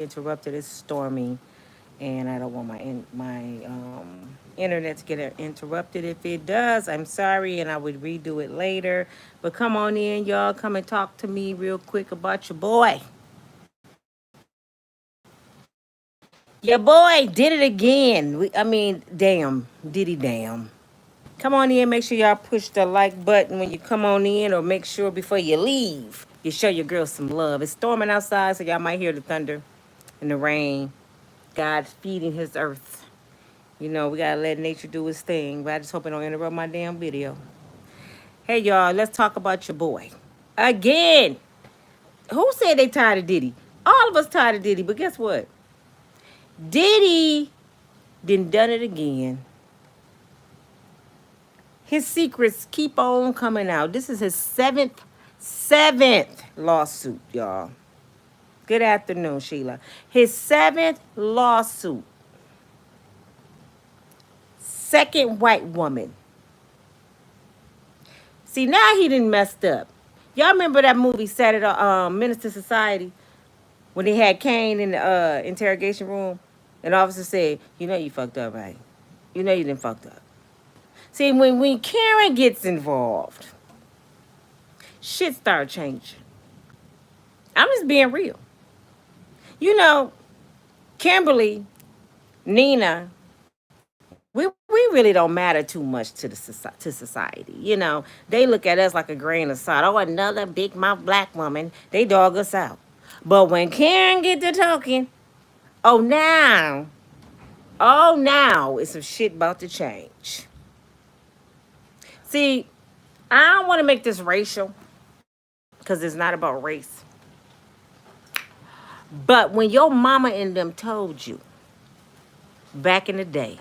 interrupted. It's storming, and I don't want my internet to get interrupted. If it does, I'm sorry, and I would redo it later. But come on in, y'all. Come and talk to me real quick about your boy. Your boy did it again. Damn, did he damn. Come on in, make sure y'all push the like button when you come on in, or make sure before you leave, you show your girl some love. It's storming outside, so y'all might hear the thunder and the rain. God feeding his earth. You know, we gotta let nature do its thing, but I just hope it don't interrupt my damn video. Hey y'all, let's talk about your boy. Again. Who said they tired of Diddy? All of us tired of Diddy, but guess what? Diddy done it again. His secrets keep on coming out. This is his seventh lawsuit, y'all. Good afternoon, Sheila. His seventh lawsuit. Second white woman. See, now he done messed up. Y'all remember that movie Saturday, Minister Society, when they had Kane in the interrogation room, and the officer said, "You know you fucked up, right? You know you done fucked up." See, when Karen gets involved, shit start changing. I'm just being real. You know, Kimberly, Nina, we really don't matter too much to to society. You know, they look at us like a grain of salt. Oh, another big mouth black woman. They dog us out. But when Karen get to talking, oh now, it's some shit about to change. See, I don't want to make this racial because it's not about race. But when your mama and them told you back in the day,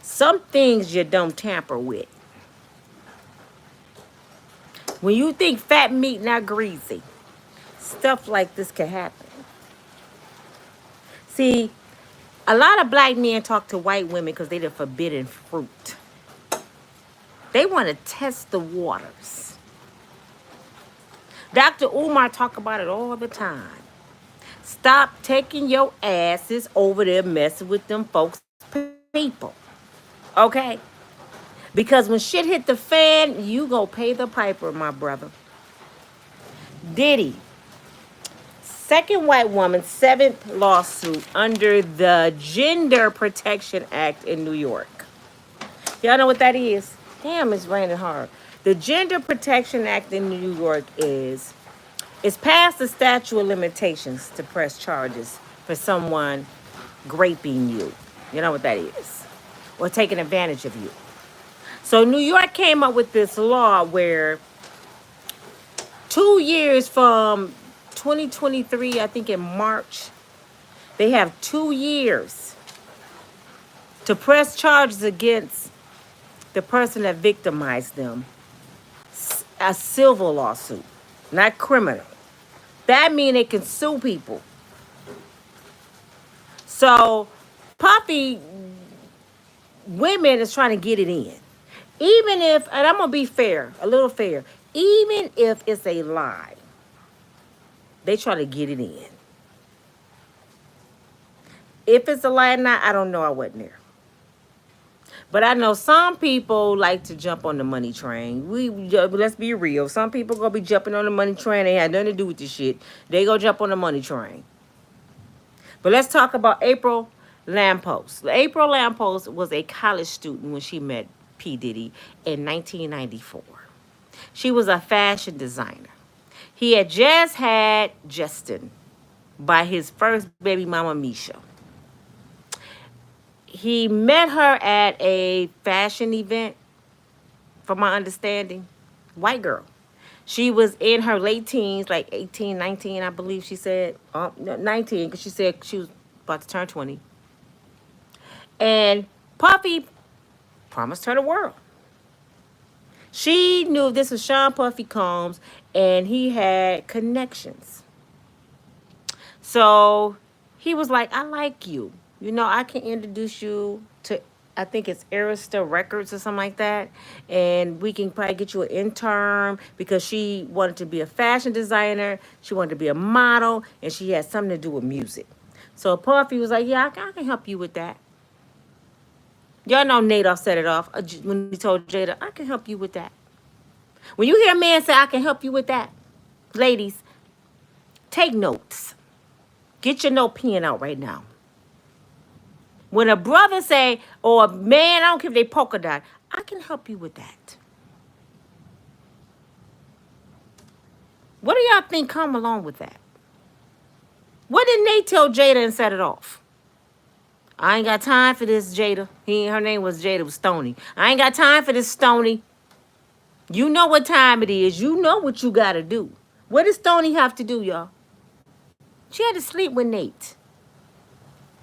some things you don't tamper with. When you think fat meat not greasy, stuff like this can happen. See, a lot of black men talk to white women because they the forbidden fruit. They want to test the waters. Dr. Umar talk about it all the time. Stop taking your asses over there messing with them folks people. Okay? Because when shit hit the fan, you go pay the piper, my brother. Diddy. Second white woman, seventh lawsuit under the Gender Protection Act in New York. Y'all know what that is? Damn, it's raining hard. The Gender Protection Act in New York it's past the statute of limitations to press charges for someone raping you. You know what that is? Or taking advantage of you. So New York came up with this law where 2 years from 2023, I think in March, they have 2 years to press charges against the person that victimized them. A civil lawsuit, not criminal. That means they can sue people. So Puffy women is trying to get it in. Even if, and I'm going to be fair, a little fair, even if it's a lie, they try to get it in. If it's a lie or not, I don't know. I wasn't there. But I know some people like to jump on the money train. Let's be real. Some people gonna be jumping on the money train. They had nothing to do with this shit. They go jump on the money train. But let's talk about April Lampos. April Lampos was a college student when she met P Diddy in 1994. She was a fashion designer. He had just had Justin by his first baby mama, Misha. He met her at a fashion event, from my understanding. White girl. She was in her late teens, like 18, 19, I believe she said. 19, because she said she was about to turn 20. And Puffy promised her the world. She knew this was Sean Puffy Combs, and he had connections. So he was like, I like you. You know, I can introduce you to I think it's Arista Records or something like that. And we can probably get you an intern because she wanted to be a fashion designer. She wanted to be a model. And she had something to do with music. So Puffy was like, yeah, I can help you with that. Y'all know Nate set it off when he told Jada, I can help you with that. When you hear a man say, I can help you with that, ladies, take notes. Get your note pen out right now. When a brother say, or a man, I don't care if they polka dot, I can help you with that. What do y'all think come along with that? What did Nate tell Jada and set it off? I ain't got time for this, Jada. Her name was Jada, it was Stony. I ain't got time for this, Stony. You know what time it is. You know what you got to do. What does Stony have to do, y'all? She had to sleep with Nate.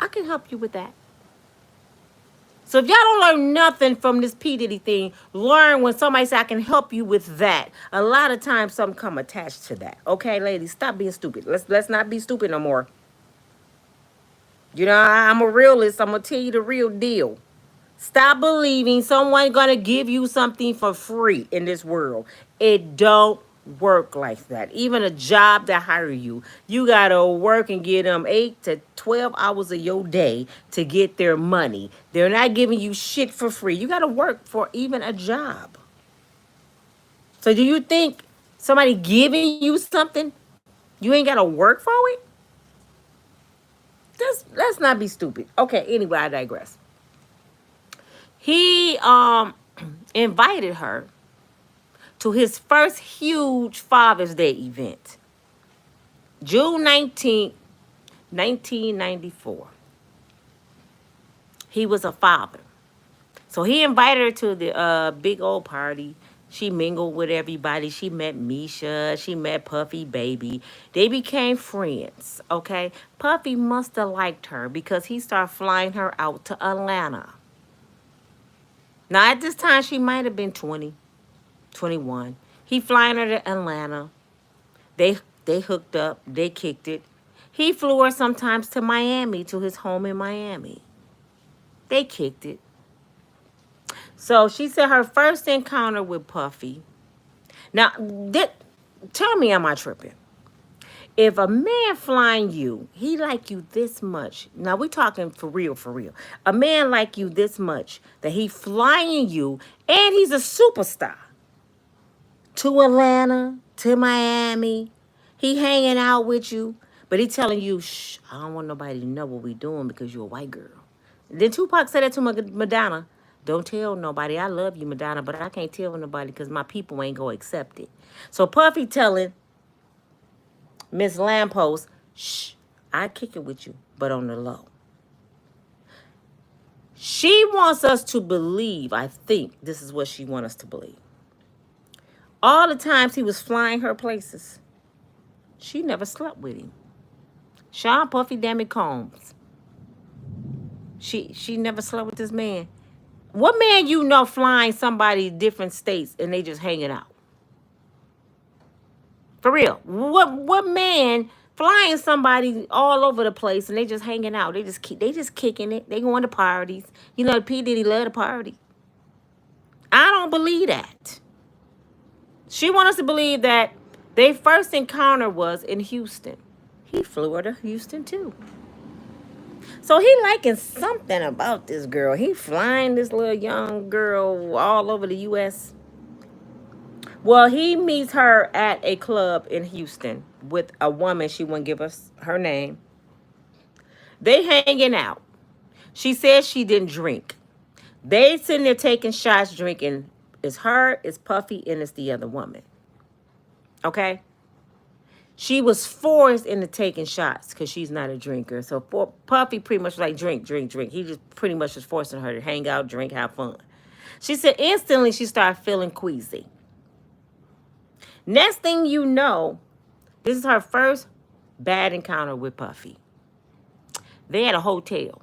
I can help you with that. So if y'all don't learn nothing from this P Diddy thing, learn when somebody say I can help you with that. A lot of times something come attached to that. Okay, ladies, stop being stupid. Let's not be stupid no more. You know, I'm a realist. I'm gonna tell you the real deal. Stop believing someone gonna give you something for free in this world. It don't work like that. Even a job that hire you, you gotta work and get them 8 to 12 hours of your day to get their money. They're not giving you shit for free. You gotta work for even a job. So do you think somebody giving you something, you ain't gotta work for it? Let's not be stupid. Okay, anyway, I digress. He invited her to his first huge Father's Day event, June 19th, 1994. He was a father. So he invited her to the big old party. She mingled with everybody. She met Misha. She met Puffy Baby. They became friends, okay? Puffy must have liked her because he started flying her out to Atlanta. Now, at this time, she might have been 20, 21. He flying her to Atlanta. They hooked up. They kicked it. He flew her sometimes to Miami, to his home in Miami. They kicked it. So she said her first encounter with Puffy. Now, tell me, am I tripping? If a man flying you, he like you this much. Now we talking for real, for real. A man like you this much that he flying you, and he's a superstar. To Atlanta, to Miami, he hanging out with you, but he telling you, shh, I don't want nobody to know what we doing because you're a white girl. Then Tupac said that to Madonna. Don't tell nobody. I love you, Madonna, but I can't tell nobody because my people ain't going to accept it. So Puffy telling Miss Lampos, shh, I kick it with you, but on the low. She wants us to believe, I think this is what she wants us to believe. All the times he was flying her places, she never slept with him. Sean Puffy Dammy Combs. She never slept with this man. What man you know flying somebody different states and they just hanging out? For real. What man flying somebody all over the place and they just hanging out? They just kicking it. They going to parties. You know, P Diddy love to party. I don't believe that. She wants us to believe that their first encounter was in Houston. He flew her to Houston too. So he liking something about this girl. He flying this little young girl all over the U.S. Well, he meets her at a club in Houston with a woman. She wouldn't give us her name. They hanging out. She says she didn't drink. They sitting there taking shots, drinking. It's her, it's Puffy, and it's the other woman. Okay? She was forced into taking shots because she's not a drinker. So Puffy pretty much was like, drink, drink, drink. He just pretty much was forcing her to hang out, drink, have fun. She said instantly she started feeling queasy. Next thing you know, this is her first bad encounter with Puffy. They had a hotel.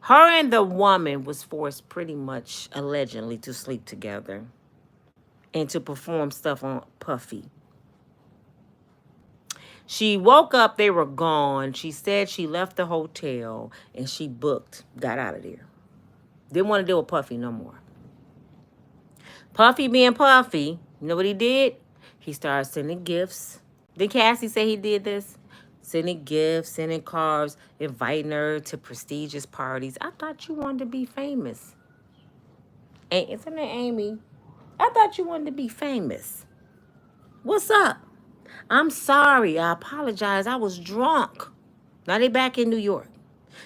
Her and the woman was forced pretty much, allegedly, to sleep together and to perform stuff on Puffy. She woke up, they were gone. She said she left the hotel and she booked, got out of there. Didn't want to deal with Puffy no more. Puffy being Puffy, you know what he did? He started sending gifts. Did Cassie say he did this? Sending gifts, sending cards, inviting her to prestigious parties. I thought you wanted to be famous. Isn't it Amy? I thought you wanted to be famous. What's up? I'm sorry. I apologize. I was drunk. Now they back in New York.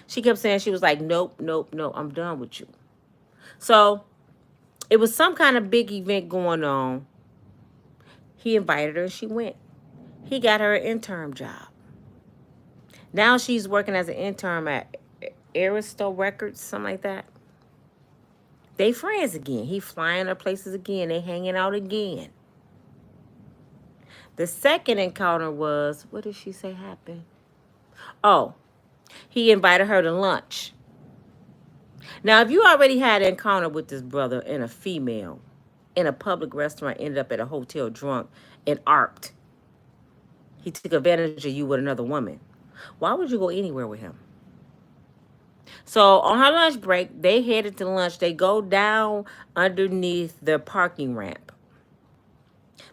She kept saying, she was like, nope, nope, no, I'm done with you. So it was some kind of big event going on. He invited her and she went. He got her an intern job. Now she's working as an intern at Aristo Records, something like that. They friends again. He flying her places again. They hanging out again. The second encounter was, what did she say happened? Oh, he invited her to lunch. Now, if you already had an encounter with this brother and a female in a public restaurant, ended up at a hotel drunk and arped, he took advantage of you with another woman, why would you go anywhere with him? So on her lunch break, they headed to lunch. They go down underneath the parking ramp.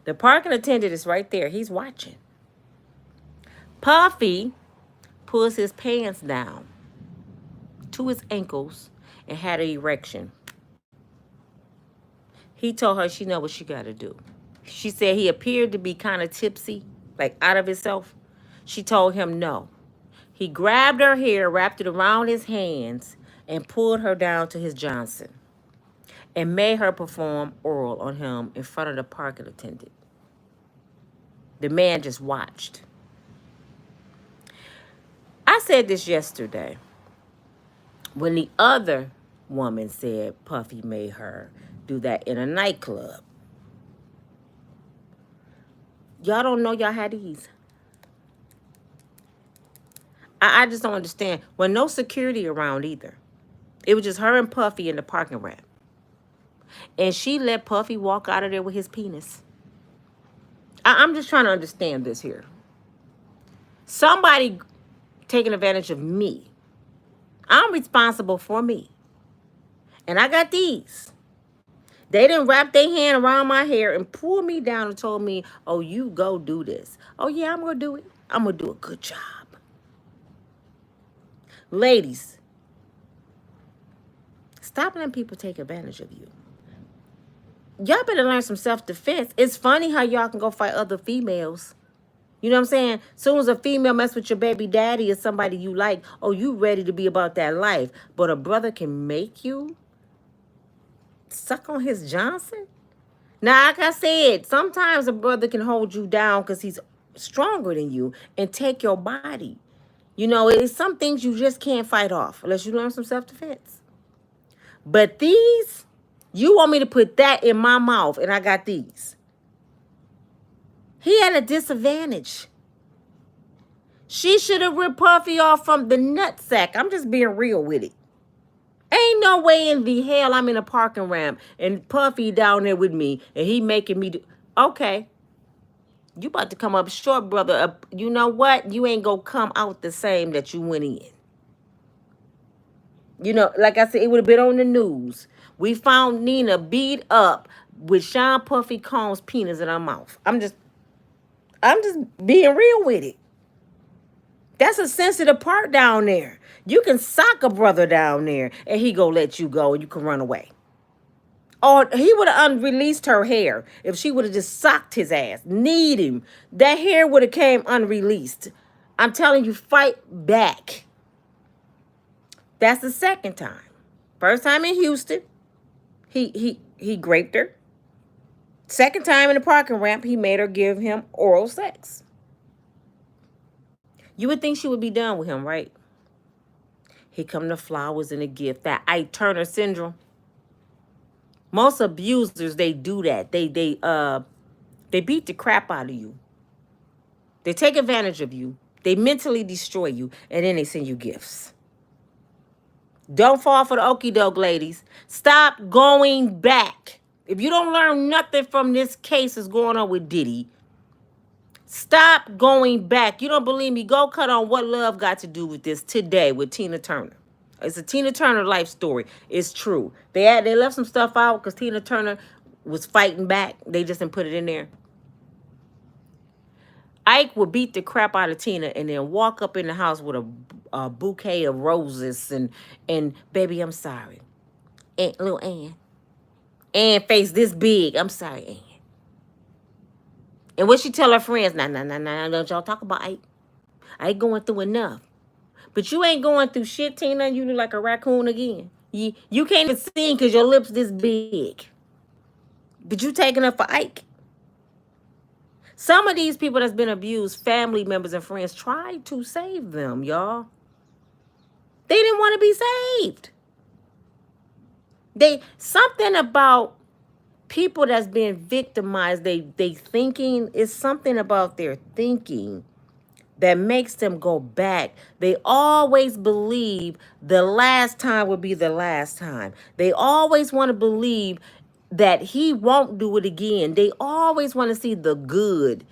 The parking attendant is right there. He's watching. Puffy pulls his pants down to his ankles and had an erection. He told her she know what she got to do. She said he appeared to be kind of tipsy, like out of himself. She told him no. He grabbed her hair, wrapped it around his hands, and pulled her down to his Johnson and made her perform oral on him in front of the parking attendant. The man just watched. I said this yesterday when the other woman said Puffy made her do that in a nightclub. Y'all don't know y'all had these. I just don't understand. When no security around either. It was just her and Puffy in the parking ramp. And she let Puffy walk out of there with his penis. I'm just trying to understand this here. Somebody taking advantage of me. I'm responsible for me. And I got these. They didn't wrap their hand around my hair and pull me down and told me, oh, you go do this. Oh, yeah, I'm going to do it. I'm going to do a good job. Ladies, stop letting people take advantage of you. Y'all better learn some self-defense. It's funny how y'all can go fight other females. You know what I'm saying? Soon as a female mess with your baby daddy or somebody you like, oh, you ready to be about that life. But a brother can make you suck on his Johnson? Now, like I said, sometimes a brother can hold you down because he's stronger than you and take your body. You know, it's some things you just can't fight off unless you learn some self-defense. But these, you want me to put that in my mouth, and I got these. He had a disadvantage. She should have ripped Puffy off from the nutsack. I'm just being real with it. Ain't no way in the hell I'm in a parking ramp and Puffy down there with me and he making me do. Okay. You about to come up short, brother. You know what? You ain't gonna come out the same that you went in. You know, like I said, it would have been on the news. We found Nina beat up with Sean Puffy Combs' penis in her mouth. I'm just being real with it. That's a sensitive part down there. You can sock a brother down there and he gonna let you go and you can run away. Or he would have unreleased her hair if she would have just socked his ass, kneed him. That hair would have came unreleased. I'm telling you, fight back. That's the second time. First time in Houston, he raped her. Second time in the parking ramp, he made her give him oral sex. You would think she would be done with him, right? He come the flowers and a gift. That Ike Turner syndrome. Most abusers, they do that. They beat the crap out of you. They take advantage of you. They mentally destroy you, and then they send you gifts. Don't fall for the okie doke, ladies. Stop going back. If you don't learn nothing from this case that's going on with Diddy, Stop going back. You don't believe me? Go cut on What Love Got to Do with This today with Tina Turner. It's a Tina Turner life story. It's true. They left some stuff out because Tina Turner was fighting back. They just didn't put it in there. Ike would beat the crap out of Tina and then walk up in the house with a bouquet of roses and baby, I'm sorry. Aunt, little Ann. Ann face this big. I'm sorry, Ann. And what she tell her friends, nah, don't y'all talk about Ike. Ike going through enough. But you ain't going through shit, Tina. You look like a raccoon again. You can't even sing because your lips this big. But you taking up for Ike. Some of these people that's been abused, family members and friends, tried to save them, y'all. They didn't want to be saved. Something about people that's being victimized, they thinking, is something about their thinking that makes them go back. They always believe the last time will be the last time. They always want to believe that he won't do it again. They always want to see the good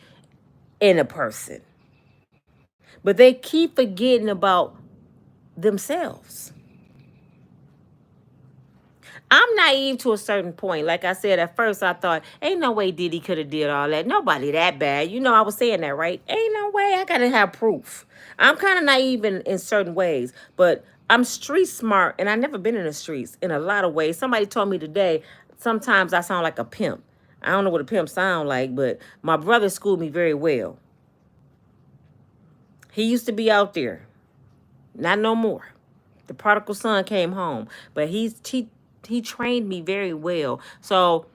in a person. But they keep forgetting about themselves. I'm naive to a certain point. Like I said, at first I thought, ain't no way Diddy could have did all that. Nobody that bad. You know, I was saying that, right? Ain't no way. I got to have proof. I'm kind of naive in certain ways, but I'm street smart, and I've never been in the streets in a lot of ways. Somebody told me today, sometimes I sound like a pimp. I don't know what a pimp sound like, but my brother schooled me very well. He used to be out there. Not no more. The prodigal son came home, but he trained me very well. So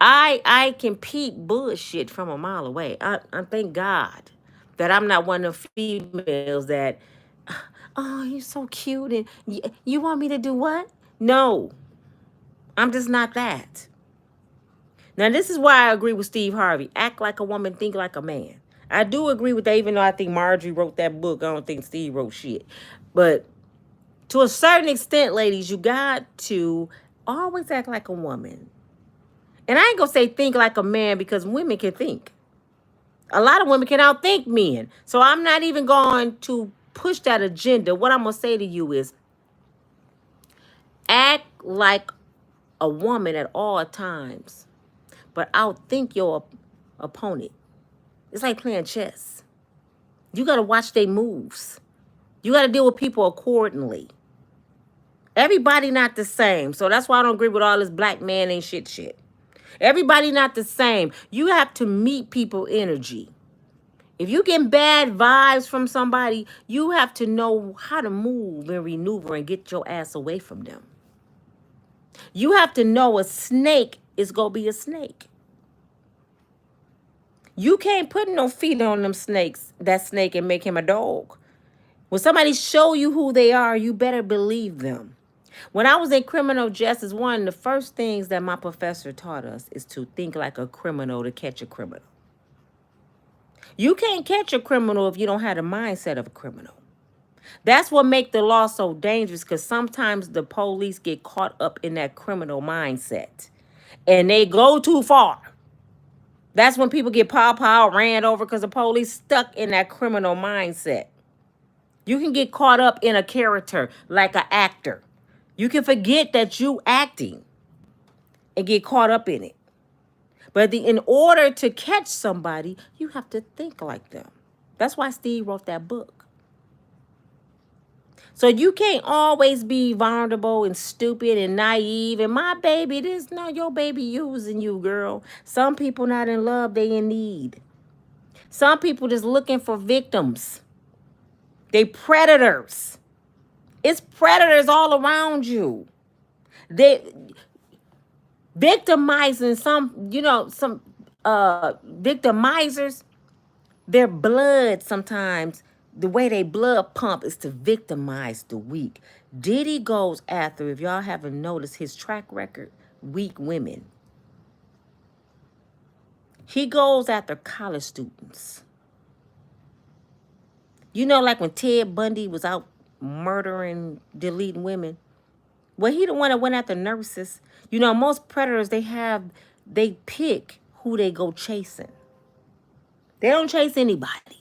I can peep bullshit from a mile away. I thank God that I'm not one of the females that, oh, you're so cute and you want me to do what? No, I'm just not that. Now, this is why I agree with Steve Harvey. Act like a woman, think like a man. I do agree with that, even though I think Marjorie wrote that book. I don't think Steve wrote shit. But to a certain extent, ladies, you got to always act like a woman. And I ain't going to say think like a man because women can think. A lot of women can outthink men. So I'm not even going to push that agenda. What I'm going to say to you is act like a woman at all times, but outthink your opponent. It's like playing chess. You got to watch their moves. You got to deal with people accordingly. Everybody not the same. So that's why I don't agree with all this black man ain't shit. Everybody not the same. You have to meet people energy. If you get bad vibes from somebody, you have to know how to move and maneuver and get your ass away from them. You have to know a snake is going to be a snake. You can't put no feet on that snake and make him a dog. When somebody show you who they are, you better believe them. When I was in criminal justice, one of the first things that my professor taught us is to think like a criminal to catch a criminal. You can't catch a criminal if you don't have the mindset of a criminal. That's what makes the law so dangerous, because sometimes the police get caught up in that criminal mindset and they go too far. That's when people get ran over because the police stuck in that criminal mindset. You can get caught up in a character like an actor. You can forget that you acting and get caught up in it. But in order to catch somebody, you have to think like them. That's why Steve wrote that book. So you can't always be vulnerable and stupid and naive. And my baby, your baby using you, girl. Some people not in love, they in need. Some people just looking for victims. They predators. It's predators all around you. They victimizing some victimizers, their blood sometimes, the way they blood pump is to victimize the weak. Diddy goes after, if y'all haven't noticed his track record, weak women. He goes after college students. You know, like when Ted Bundy was out murdering, deleting women. Well, he the one that went after nurses. You know, most predators, they pick who they go chasing. They don't chase anybody.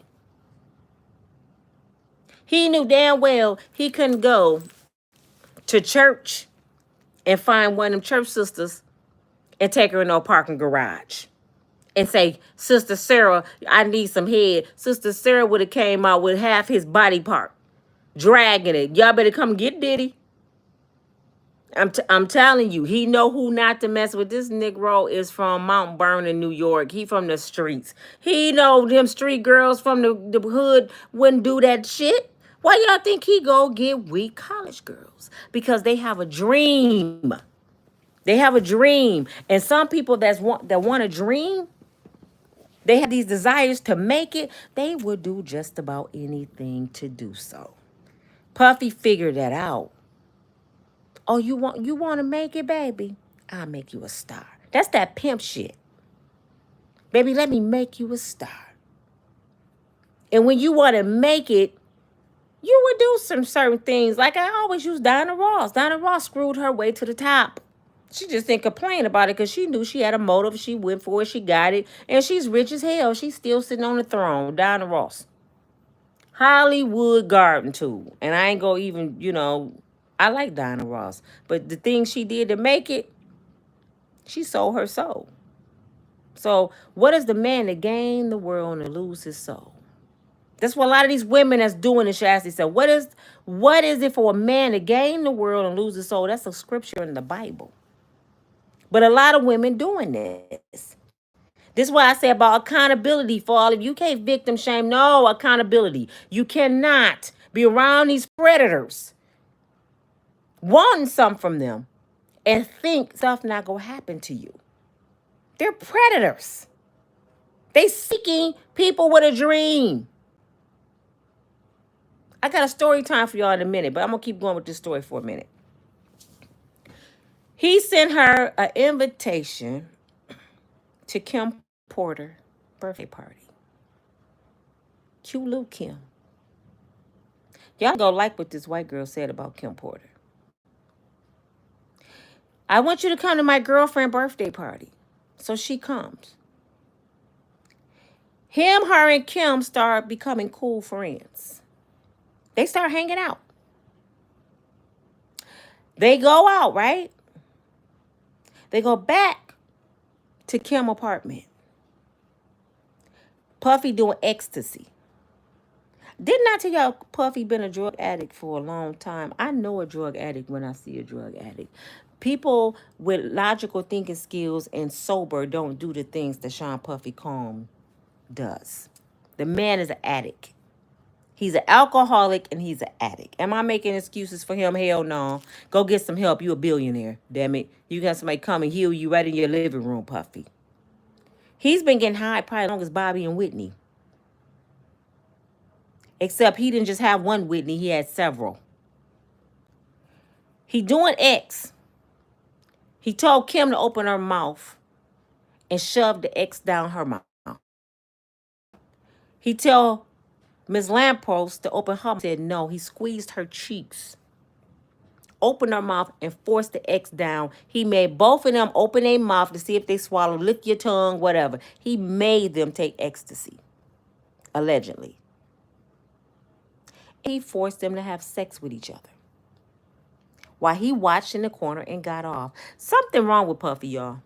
He knew damn well he couldn't go to church and find one of them church sisters and take her in no parking garage and say, Sister Sarah, I need some head. Sister Sarah would have came out with half his body part, dragging it. Y'all better come get Diddy. I'm telling you, he know who not to mess with. This Negro is from Mount Vernon, New York. He from the streets. He know them street girls from the hood wouldn't do that shit. Why y'all think he go get weak college girls? Because they have a dream. They have a dream. And some people that want a dream, they have these desires to make it, they would do just about anything to do so. Puffy figured that out. Oh, you want to make it, baby? I'll make you a star. That's that pimp shit. Baby, let me make you a star. And when you want to make it, you would do some certain things. Like I always use Diana Ross. Diana Ross screwed her way to the top. She just didn't complain about it because she knew she had a motive. She went for it. She got it. And she's rich as hell. She's still sitting on the throne. Diana Ross. Hollywood garden tool. And I ain't gonna even, I like Diana Ross. But the thing she did to make it, she sold her soul. So what is the man to gain the world and to lose his soul? That's what a lot of these women that's doing this Shasty said. What is it for a man to gain the world and lose his soul? That's a scripture in the Bible. But a lot of women doing this. This is why I say about accountability for all of you. You can't victim shame. No, accountability. You cannot be around these predators, wanting something from them, and think stuff not gonna happen to you. They're predators. They seeking people with a dream. I got a story time for y'all in a minute, but I'm gonna keep going with this story for a minute. He sent her an invitation to Kim Porter birthday party. Cute little Kim. Y'all go like what this white girl said about Kim Porter. I want you to come to my girlfriend birthday party. So she comes. Her, and Kim start becoming cool friends. They start hanging out. They go out, right? They go back to Kim apartment. Puffy doing ecstasy. Didn't I tell y'all Puffy been a drug addict for a long time? I know a drug addict when I see a drug addict. People with logical thinking skills and sober don't do the things that Sean Puffy Combs does. The man is an addict. He's an alcoholic and he's an addict. Am I making excuses for him? Hell no. Go get some help. You a billionaire. Damn it. You got somebody come and heal you right in your living room, Puffy. He's been getting high probably as long as Bobby and Whitney. Except he didn't just have one Whitney. He had several. He doing X. He told Kim to open her mouth and shove the X down her mouth. He tell Ms. Lampos to open her mouth. Said no. He squeezed her cheeks, opened her mouth, and forced the X down. He made both of them open their mouth to see if they swallow, lick your tongue, whatever. He made them take ecstasy, allegedly. He forced them to have sex with each other while he watched in the corner and got off. Something wrong with Puffy, y'all.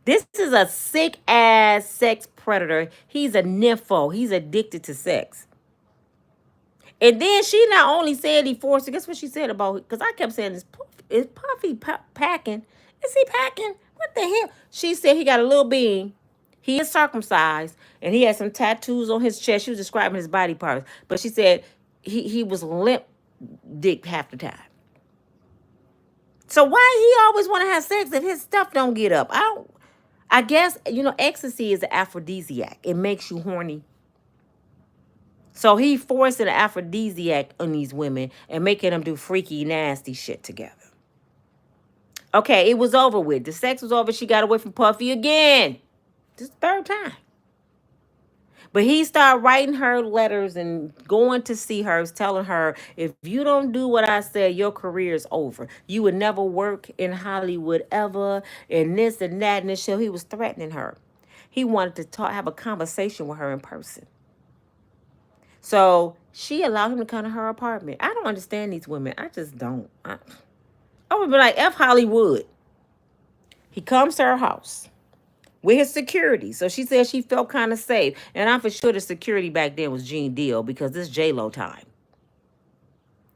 This is a sick-ass sex predator. He's a nympho. He's addicted to sex. And then she not only said he forced it. Guess what she said about it? Because I kept saying, is Puffy packing? Is he packing? What the hell? She said he got a little being. He is circumcised. And he had some tattoos on his chest. She was describing his body parts. But she said he was limp dick half the time. So why he always want to have sex if his stuff don't get up? I guess, ecstasy is an aphrodisiac. It makes you horny. So he forced an aphrodisiac on these women and making them do freaky, nasty shit together. Okay, it was over with. The sex was over. She got away from Puffy again. This is the third time. But he started writing her letters and going to see her, telling her, if you don't do what I said, your career is over. You would never work in Hollywood ever, and this and that and this show. He was threatening her. He wanted to talk, have a conversation with her in person. So she allowed him to come to her apartment. I don't understand these women. I just don't. I would be like, F Hollywood. He comes to her house with his security. So she said she felt kind of safe. And I'm for sure the security back then was Gene Deal because this J-Lo time.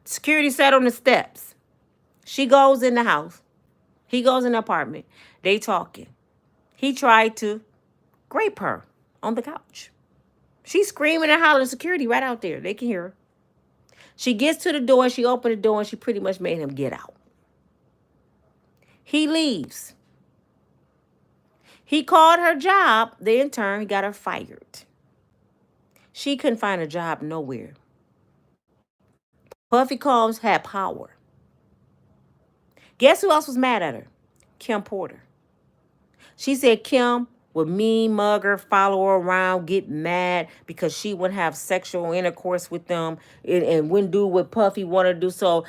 Security sat on the steps. She goes in the house. He goes in the apartment. They talking. He tried to grape her on the couch. She's screaming and hollering, security right out there. They can hear her. She gets to the door. She opened the door and she pretty much made him get out. He leaves. He called her job. The intern, he got her fired. She couldn't find a job nowhere. Puffy Combs had power. Guess who else was mad at her? Kim Porter. She said Kim would mean mug her, follow her around, get mad because she wouldn't have sexual intercourse with them and wouldn't do what Puffy wanted to do. So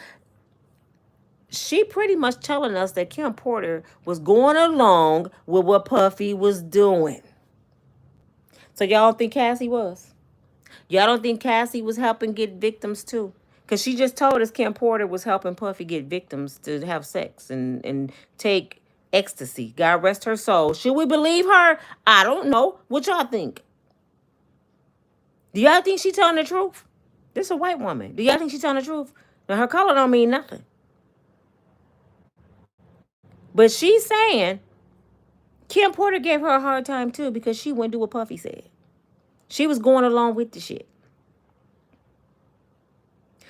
she pretty much telling us that Kim Porter was going along with what Puffy was doing. So y'all don't think Cassie was? Y'all don't think Cassie was helping get victims too? Because she just told us Kim Porter was helping Puffy get victims to have sex and take ecstasy. God rest her soul. Should we believe her? I don't know. What y'all think? Do y'all think she telling the truth? This is a white woman. Do y'all think she telling the truth? Now her color don't mean nothing. But she's saying Kim Porter gave her a hard time too because she wouldn't do what Puffy said. She was going along with the shit.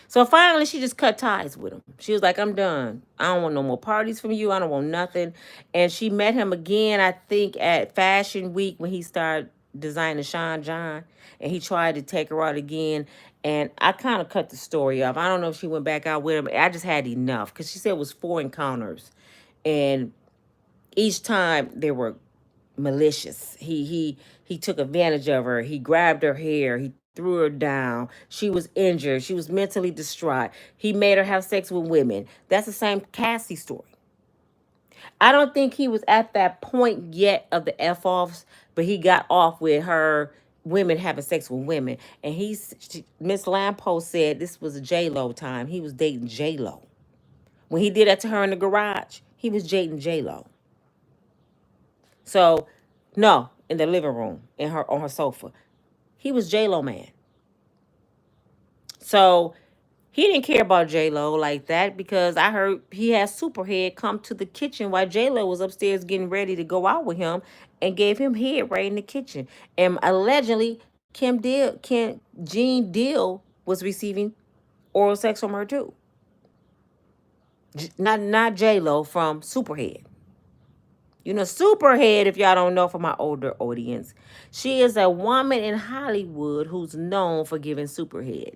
So finally, she just cut ties with him. She was like, I'm done. I don't want no more parties from you. I don't want nothing. And she met him again, I think, at Fashion Week when he started designing Sean John. And he tried to take her out again. And I kind of cut the story off. I don't know if she went back out with him. I just had enough because she said it was 4 encounters. And each time they were malicious. He took advantage of her. He grabbed her hair. He threw her down. She was injured. She was mentally distraught. He made her have sex with women. That's the same Cassie story. I don't think he was at that point yet of the F-offs, but he got off with her women having sex with women. And Miss Lampos said this was a J-Lo time. He was dating J-Lo. When he did that to her in the garage, he was dating J-Lo. So, no, in the living room, on her sofa. He was J-Lo man. So he didn't care about J-Lo like that because I heard he had Superhead come to the kitchen while J-Lo was upstairs getting ready to go out with him and gave him head right in the kitchen. And allegedly, Gene Deal was receiving oral sex from her too. Not J-Lo, from Superhead. You know, Superhead, if y'all don't know, for my older audience, she is a woman in Hollywood who's known for giving Superhead.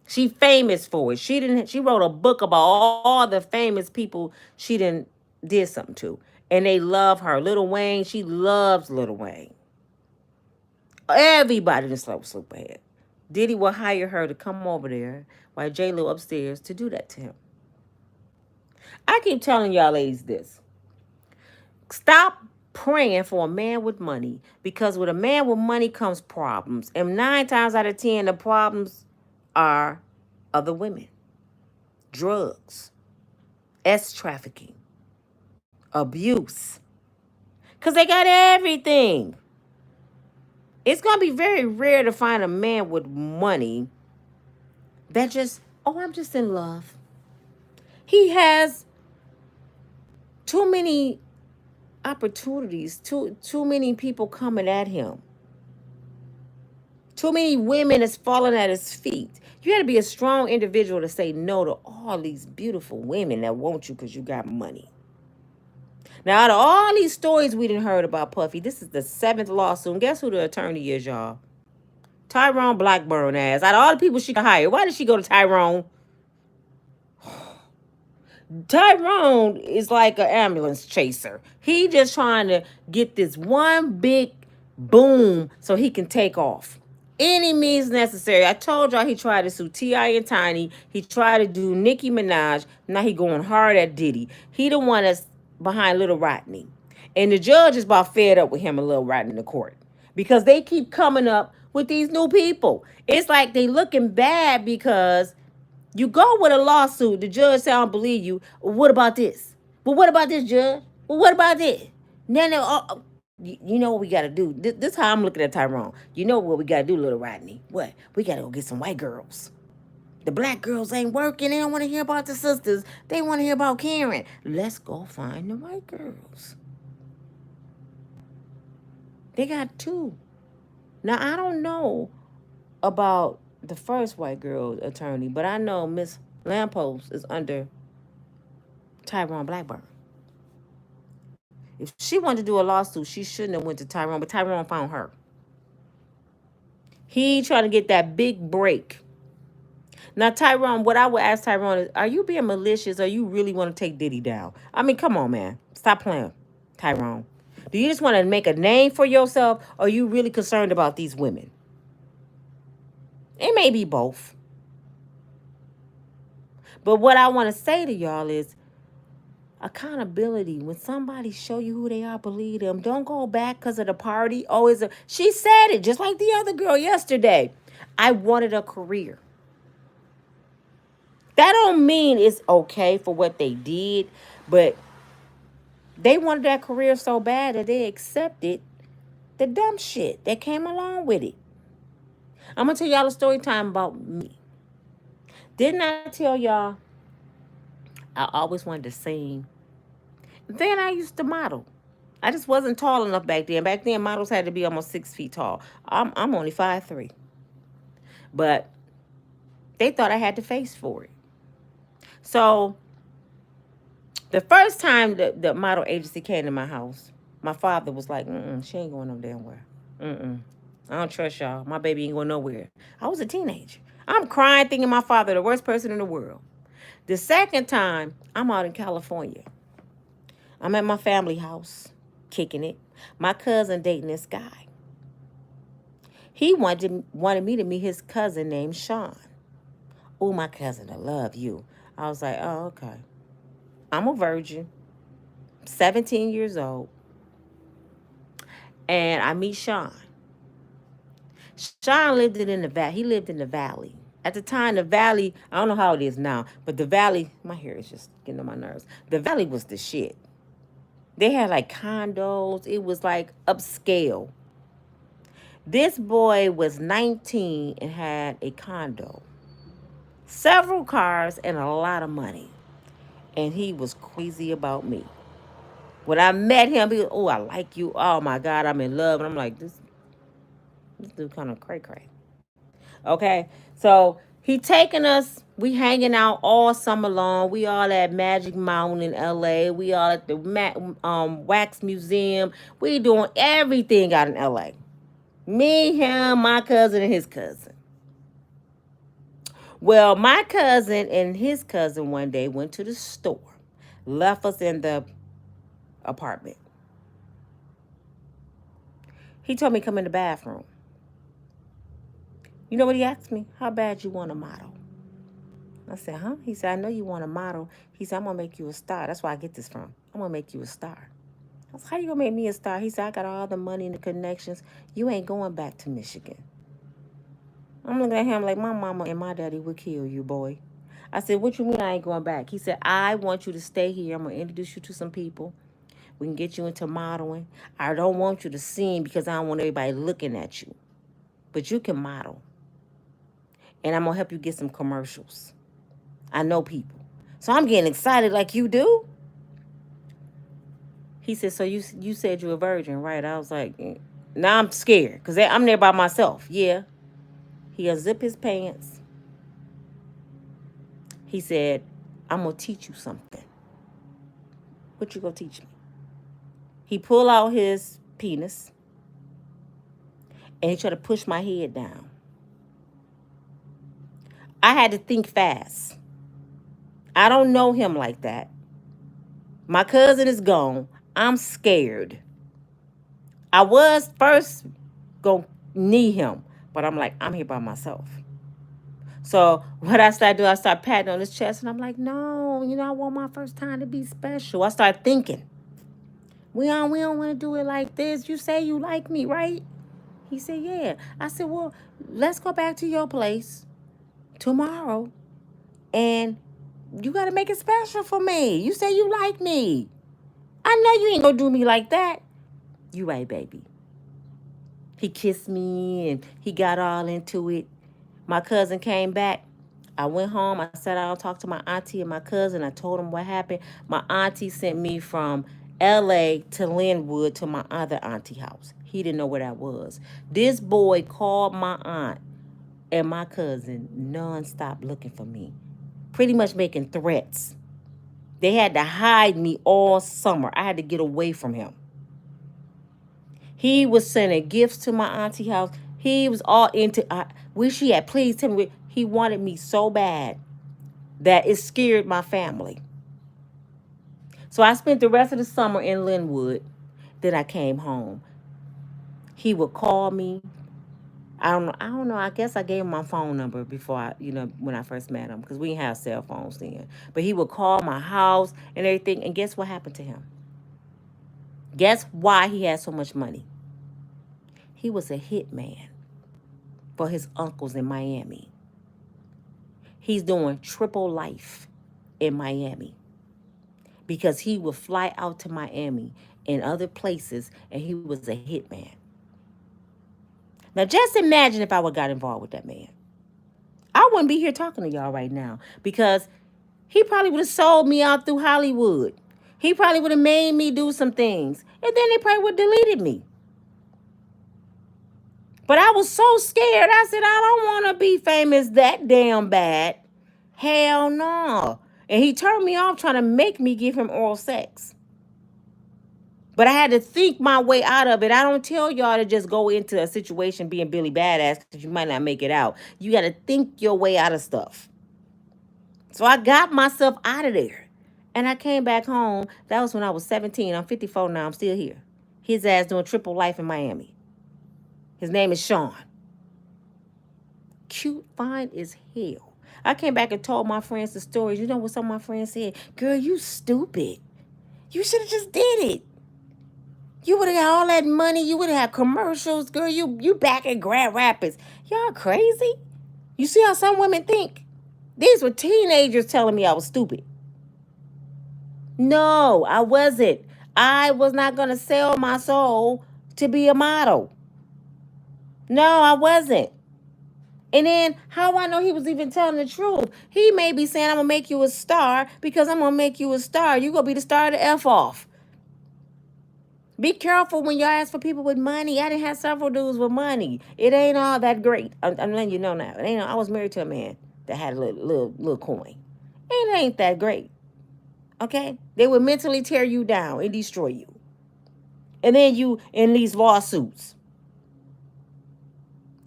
She famous for it. She wrote a book about all the famous people she did something to. And they love her. Lil Wayne, she loves Lil Wayne. Everybody just loves Superhead. Diddy will hire her to come over there while J-Lo upstairs to do that to him. I keep telling y'all ladies this. Stop praying for a man with money, because with a man with money comes problems. And 9 times out of 10, the problems are other women, drugs, trafficking, abuse. Because they got everything. It's going to be very rare to find a man with money that just, oh, I'm just in love. He has too many opportunities, too many people coming at him. Too many women is falling at his feet. You got to be a strong individual to say no to all these beautiful women that want you because you got money. Now, out of all these stories we done heard about Puffy, this is the 7th lawsuit. And guess who the attorney is, y'all? Tyrone Blackburn ass. Out of all the people she could hire, why did she go to Tyrone? Tyrone is like an ambulance chaser. He just trying to get this one big boom so he can take off. Any means necessary. I told y'all he tried to sue T.I. and Tiny. He tried to do Nicki Minaj. Now he going hard at Diddy. He the one that's behind Little Rodney. And the judge is about fed up with him a little right in the court because they keep coming up with these new people. It's like they looking bad because you go with a lawsuit. The judge say, I don't believe you. Well, what about this? Well, what about this, judge? Well, what about this? Then you know what we got to do. This how I'm looking at Tyrone. You know what we got to do, little Rodney? What? We got to go get some white girls. The black girls ain't working. They don't want to hear about the sisters. They want to hear about Karen. Let's go find the white girls. They got two. Now, I don't know about the first white girl attorney, but I know Miss Lampos is under Tyrone Blackburn. If she wanted to do a lawsuit, she shouldn't have went to Tyrone, but Tyrone found her. He trying to get that big break. Now, Tyrone, what I would ask Tyrone is, are you being malicious or you really want to take Diddy down? I mean, come on, man. Stop playing, Tyrone. Do you just want to make a name for yourself or are you really concerned about these women? It may be both. But what I want to say to y'all is accountability. When somebody show you who they are, believe them. Don't go back because of the party. She said it just like the other girl yesterday. I wanted a career. That don't mean it's okay for what they did, but they wanted that career so bad that they accepted the dumb shit that came along with it. I'm gonna tell y'all a story time about me. Didn't I tell y'all I always wanted to sing? Then I used to model. I just wasn't tall enough back then. Back then, models had to be almost 6 feet tall. I'm only 5'3", but they thought I had the face for it. So the first time the model agency came to my house, my father was like, she ain't going no damn where. I don't trust y'all. My baby ain't going nowhere. I was a teenager. I'm crying thinking my father the worst person in the world. The second time, I'm out in California. I'm at my family house, kicking it. My cousin dating this guy. He wanted me to meet his cousin named Sean. Oh, my cousin, I love you. I was like, oh, okay. I'm a virgin, 17 years old, and I meet Sean. Sean lived in the valley. He lived in the valley. At the time, the valley, I don't know how it is now, but the valley, my hair is just getting on my nerves. The valley was the shit. They had like condos. It was like upscale. This boy was 19 and had a condo, several cars, and a lot of money. And he was crazy about me. When I met him, he was, oh, I like you. Oh my God, I'm in love. And I'm like, this dude kind of cray-cray. Okay, so he taking us. We hanging out all summer long. We all at Magic Mountain in L.A. We all at the Wax Museum. We doing everything out in L.A. Me, him, my cousin, and his cousin. Well, my cousin and his cousin one day went to the store, left us in the apartment. He told me to come in the bathroom. You know what he asked me? How bad you want a model? I said, huh? He said, I know you want a model. He said, I'm going to make you a star. That's where I get this from. I'm going to make you a star. I said, how you going to make me a star? He said, I got all the money and the connections. You ain't going back to Michigan. I'm looking at him like my mama and my daddy would kill you, boy. I said, what you mean I ain't going back? He said, I want you to stay here. I'm going to introduce you to some people. We can get you into modeling. I don't want you to sing because I don't want everybody looking at you. But you can model. And I'm going to help you get some commercials. I know people. So I'm getting excited like you do. He said, so you said you're a virgin, right? I was like, now I'm scared because I'm there by myself. Yeah. He unzipped his pants. He said, I'm going to teach you something. What you going to teach me? He pulled out his penis and he tried to push my head down. I had to think fast. I don't know him like that. My cousin is gone. I'm scared. I was first going to knee him, but I'm like, I'm here by myself. So what I started doing, I started patting on his chest, and I'm like, no, I want my first time to be special. I started thinking. We don't want to do it like this. You say you like me, right? He said, yeah. I said, well, let's go back to your place tomorrow, and you got to make it special for me. You say you like me. I know you ain't going to do me like that. You right, baby. He kissed me and he got all into it. My cousin came back. I went home. I sat down and talked to my auntie and my cousin. I told them what happened. My auntie sent me from LA to Linwood to my other auntie house. He didn't know where that was. This boy called my aunt and my cousin nonstop looking for me, pretty much making threats. They had to hide me all summer. I had to get away from him. He was sending gifts to my auntie house. He was all into, wish he had pleased him. He wanted me so bad that it scared my family. So I spent the rest of the summer in Linwood. Then I came home. He would call me. I don't know. I guess I gave him my phone number before when I first met him, because we didn't have cell phones then. But he would call my house and everything. And guess what happened to him? Guess why he had so much money? He was a hitman for his uncles in Miami. He's doing triple life in Miami because he would fly out to Miami and other places, and he was a hitman. Now, just imagine if I would have got involved with that man. I wouldn't be here talking to y'all right now, because he probably would have sold me out through Hollywood. He probably would have made me do some things, and then they probably would have deleted me. But I was so scared. I said, I don't want to be famous that damn bad. Hell no. And he turned me off trying to make me give him oral sex. But I had to think my way out of it. I don't tell y'all to just go into a situation being Billy Badass, because you might not make it out. You got to think your way out of stuff. So I got myself out of there. And I came back home. That was when I was 17. I'm 54 now. I'm still here. His ass doing triple life in Miami. His name is Sean. Cute, fine as hell. I came back and told my friends the stories. You know what some of my friends said? Girl, you stupid. You should have just did it. You would have got all that money. You would have had commercials. Girl, you back in Grand Rapids. Y'all crazy? You see how some women think? These were teenagers telling me I was stupid. No, I wasn't. I was not going to sell my soul to be a model. No, I wasn't. And then how I know he was even telling the truth? He may be saying, I'm going to make you a star because I'm going to make you a star. You're going to be the star of the F off. Be careful when y'all ask for people with money. I didn't have several dudes with money. It ain't all that great. I'm letting you know now. It ain't. I was married to a man that had a little coin. It ain't that great. Okay? They would mentally tear you down and destroy you. And then you in these lawsuits.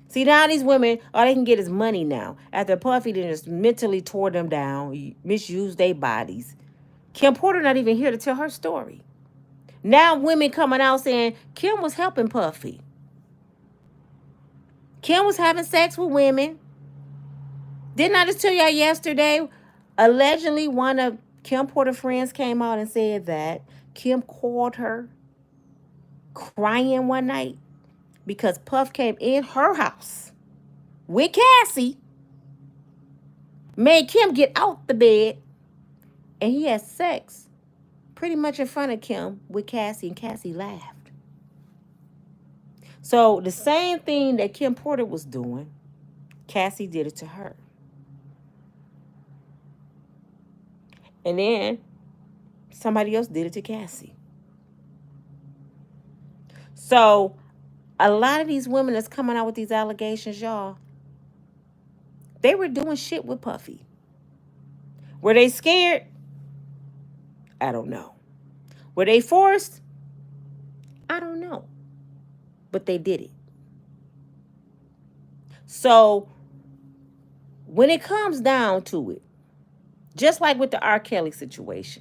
See, now these women, all they can get is money now. After Puffy then just mentally tore them down, misused their bodies. Kim Porter not even here to tell her story. Now women coming out saying Kim was helping Puffy. Kim was having sex with women. Didn't I just tell y'all yesterday? Allegedly, one of Kim Porter's friends came out and said that Kim called her crying one night because Puff came in her house with Cassie, made Kim get out the bed, and he had sex pretty much in front of Kim with Cassie, and Cassie laughed. So the same thing that Kim Porter was doing, Cassie did it to her. And then somebody else did it to Cassie. So a lot of these women that's coming out with these allegations, y'all, they were doing shit with Puffy. Were they scared? I don't know. Were they forced? I don't know. But they did it. So when it comes down to it, just like with the R. Kelly situation,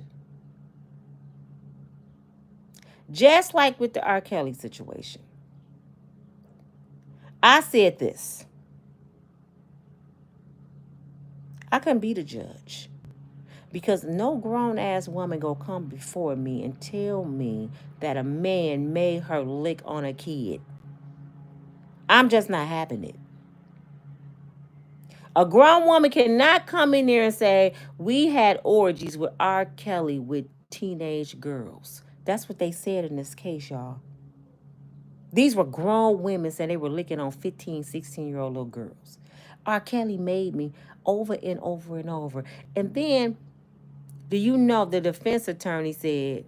I said this. I couldn't be the judge Because no grown ass woman gonna come before me and tell me that a man made her lick on a kid. I'm just not having it. A grown woman cannot come in there and say, we had orgies with R. Kelly with teenage girls. That's what they said in this case, y'all. These were grown women saying they were licking on 15, 16-year-old little girls. R. Kelly made me over and over and over. And then, do you know the defense attorney said,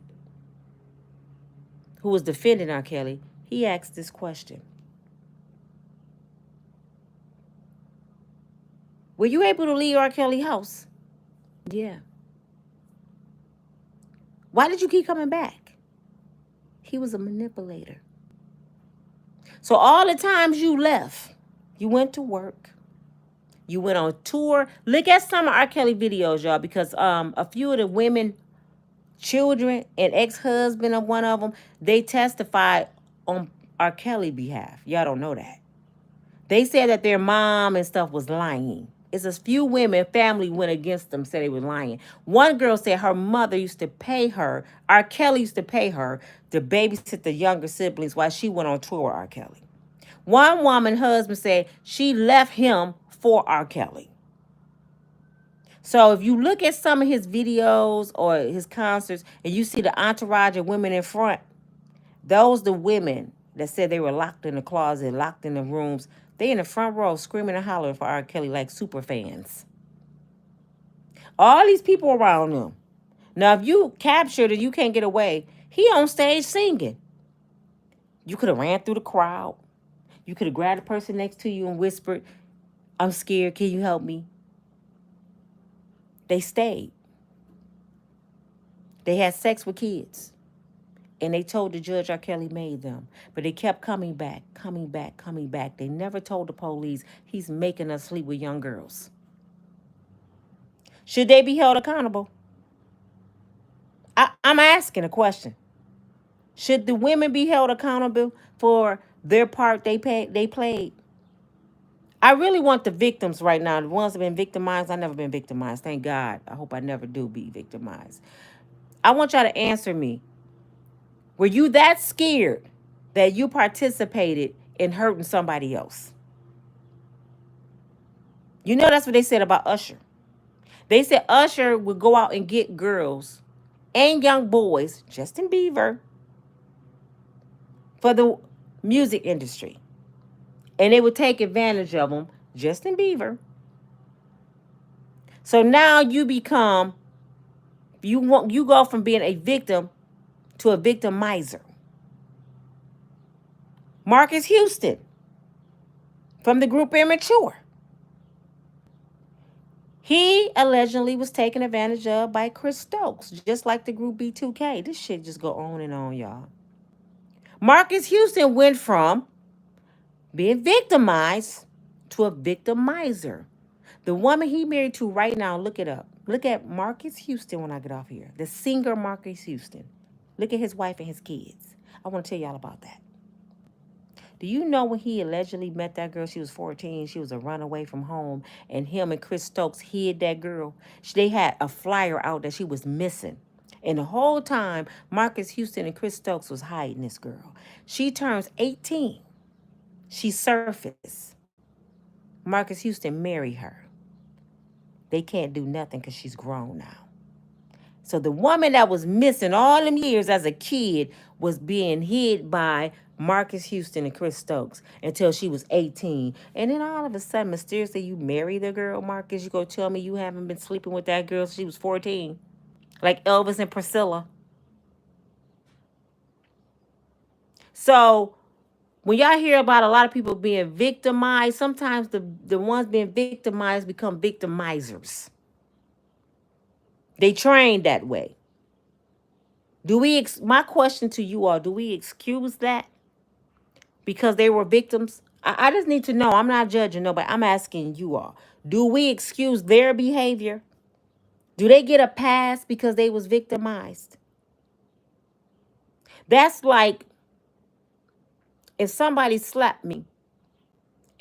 who was defending R. Kelly, he asked this question. Were you able to leave R. Kelly house? Yeah. Why did you keep coming back? He was a manipulator. So all the times you left, you went to work, you went on tour. Look at some of R. Kelly videos, y'all, because a few of the women, children, and ex-husband of one of them, they testified on R. Kelly behalf. Y'all don't know that. They said that their mom and stuff was lying. It's a few women, family went against them, said they were lying. One girl said her mother used to pay her, R. Kelly used to pay her to babysit the younger siblings while she went on tour with R. Kelly. One woman husband said she left him for R. Kelly. So if you look at some of his videos or his concerts and you see the entourage of women in front, those the women that said they were locked in the closet, locked in the rooms, they in the front row screaming and hollering for R. Kelly like super fans. All these people around him. Now, if you captured and you can't get away, he on stage singing. You could have ran through the crowd. You could have grabbed the person next to you and whispered, I'm scared, can you help me? They stayed. They had sex with kids. And they told the judge R. Kelly made them. But they kept coming back, coming back, coming back. They never told the police he's making us sleep with young girls. Should they be held accountable? I'm asking a question. Should the women be held accountable for their part they played? I really want the victims right now, the ones that have been victimized. I've never been victimized. Thank God. I hope I never do be victimized. I want y'all to answer me. Were you that scared that you participated in hurting somebody else? You know that's what they said about Usher. They said Usher would go out and get girls and young boys, Justin Bieber, for the music industry. And they would take advantage of them, Justin Bieber. So now you go from being a victim to a victimizer. Marcus Houston from the group Immature. He allegedly was taken advantage of by Chris Stokes, just like the group B2K. This shit just go on and on, y'all. Marcus Houston went from being victimized to a victimizer. The woman he married to right now, look it up. Look at Marcus Houston when I get off here. The singer Marcus Houston. Look at his wife and his kids. I want to tell y'all about that. Do you know when he allegedly met that girl, she was 14, she was a runaway from home, and him and Chris Stokes hid that girl? They had a flyer out that she was missing. And the whole time, Marcus Houston and Chris Stokes was hiding this girl. She turns 18. She surfaced. Marcus Houston married her. They can't do nothing because she's grown now. So the woman that was missing all them years as a kid was being hid by Marcus Houston and Chris Stokes until she was 18. And then all of a sudden, mysteriously, you marry the girl, Marcus. You go tell me you haven't been sleeping with that girl since she was 14. Like Elvis and Priscilla. So when y'all hear about a lot of people being victimized, sometimes the ones being victimized become victimizers. They trained that way. My question to you all, do we excuse that because they were victims? I just need to know. I'm not judging nobody. I'm asking you all. Do we excuse their behavior? Do they get a pass because they was victimized? That's like if somebody slapped me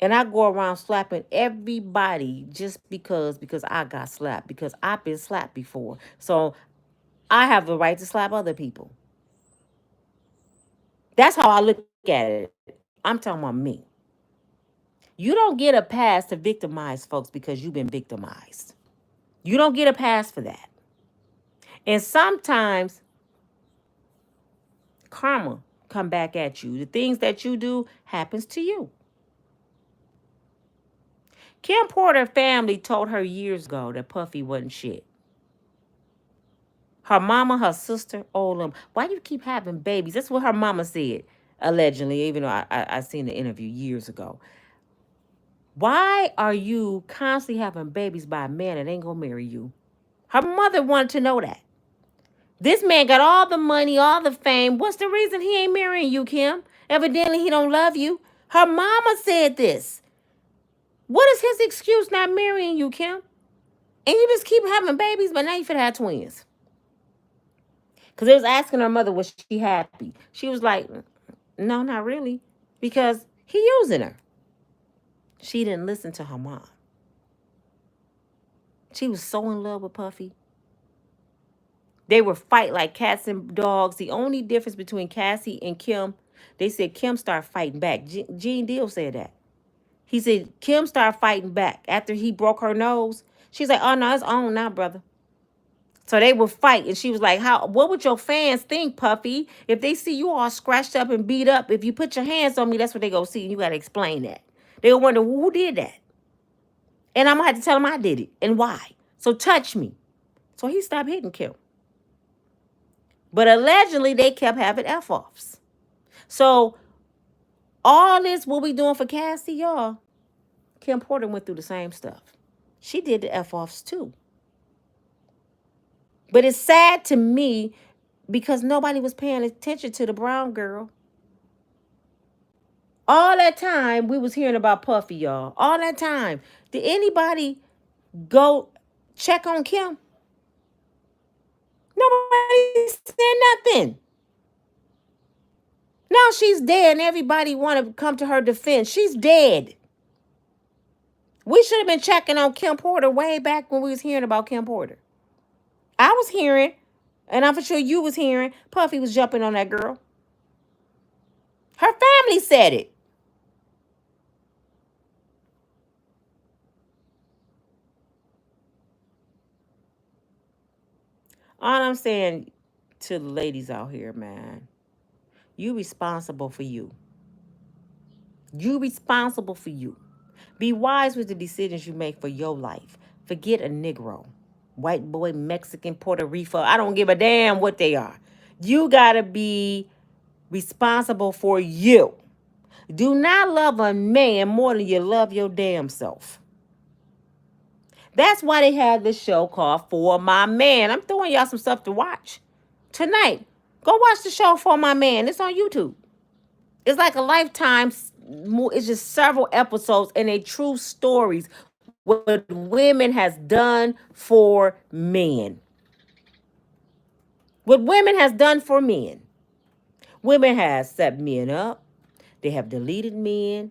And I go around slapping everybody just because I got slapped, because I've been slapped before. So I have the right to slap other people. That's how I look at it. I'm talking about me. You don't get a pass to victimize folks because you've been victimized. You don't get a pass for that. And sometimes karma come back at you. The things that you do happens to you. Kim Porter family told her years ago that Puffy wasn't shit. Her mama, her sister, all of them. Why you keep having babies? That's what her mama said, allegedly, even though I seen the interview years ago. Why are you constantly having babies by a man that ain't gonna marry you? Her mother wanted to know that. This man got all the money, all the fame. What's the reason he ain't marrying you, Kim? Evidently he don't love you. Her mama said this. What is his excuse not marrying you, Kim? And you just keep having babies, but now you finna have twins. Because they was asking her mother, was she happy? She was like, no, not really. Because he using her. She didn't listen to her mom. She was so in love with Puffy. They would fight like cats and dogs. The only difference between Cassie and Kim, they said Kim started fighting back. Gene Deal said that. He said Kim started fighting back after he broke her nose. She's like, oh no, it's on now, brother. So they would fight, and she was like, "How? What would your fans think, Puffy, if they see you all scratched up and beat up? If you put your hands on me, that's what they go see, and you got to explain that. They'll wonder who did that, and I'm gonna have to tell them I did it and why. So touch me." So he stopped hitting Kim, but allegedly they kept having f-offs. So all this, what we doing for Cassie, y'all? Kim Porter went through the same stuff. She did the f-offs too. But it's sad to me because nobody was paying attention to the brown girl. All that time we was hearing about Puffy, y'all. All that time. Did anybody go check on Kim? Nobody said nothing. Now she's dead and everybody want to come to her defense. She's dead. We should have been checking on Kim Porter way back when we was hearing about Kim Porter. I was hearing, and I'm for sure you was hearing, Puffy was jumping on that girl. Her family said it. All I'm saying to the ladies out here, man, you responsible for you. You responsible for you. Be wise with the decisions you make for your life. Forget a Negro, white boy, Mexican, Puerto Rico. I don't give a damn what they are. You gotta be responsible for you. Do not love a man more than you love your damn self. That's why they have this show called For My Man. I'm throwing y'all some stuff to watch tonight. Go watch the show For My Man. It's on YouTube. It's like a Lifetime. It's just several episodes and they true stories what women has done for men. What women has done for men. Women has set men up. They have deleted men.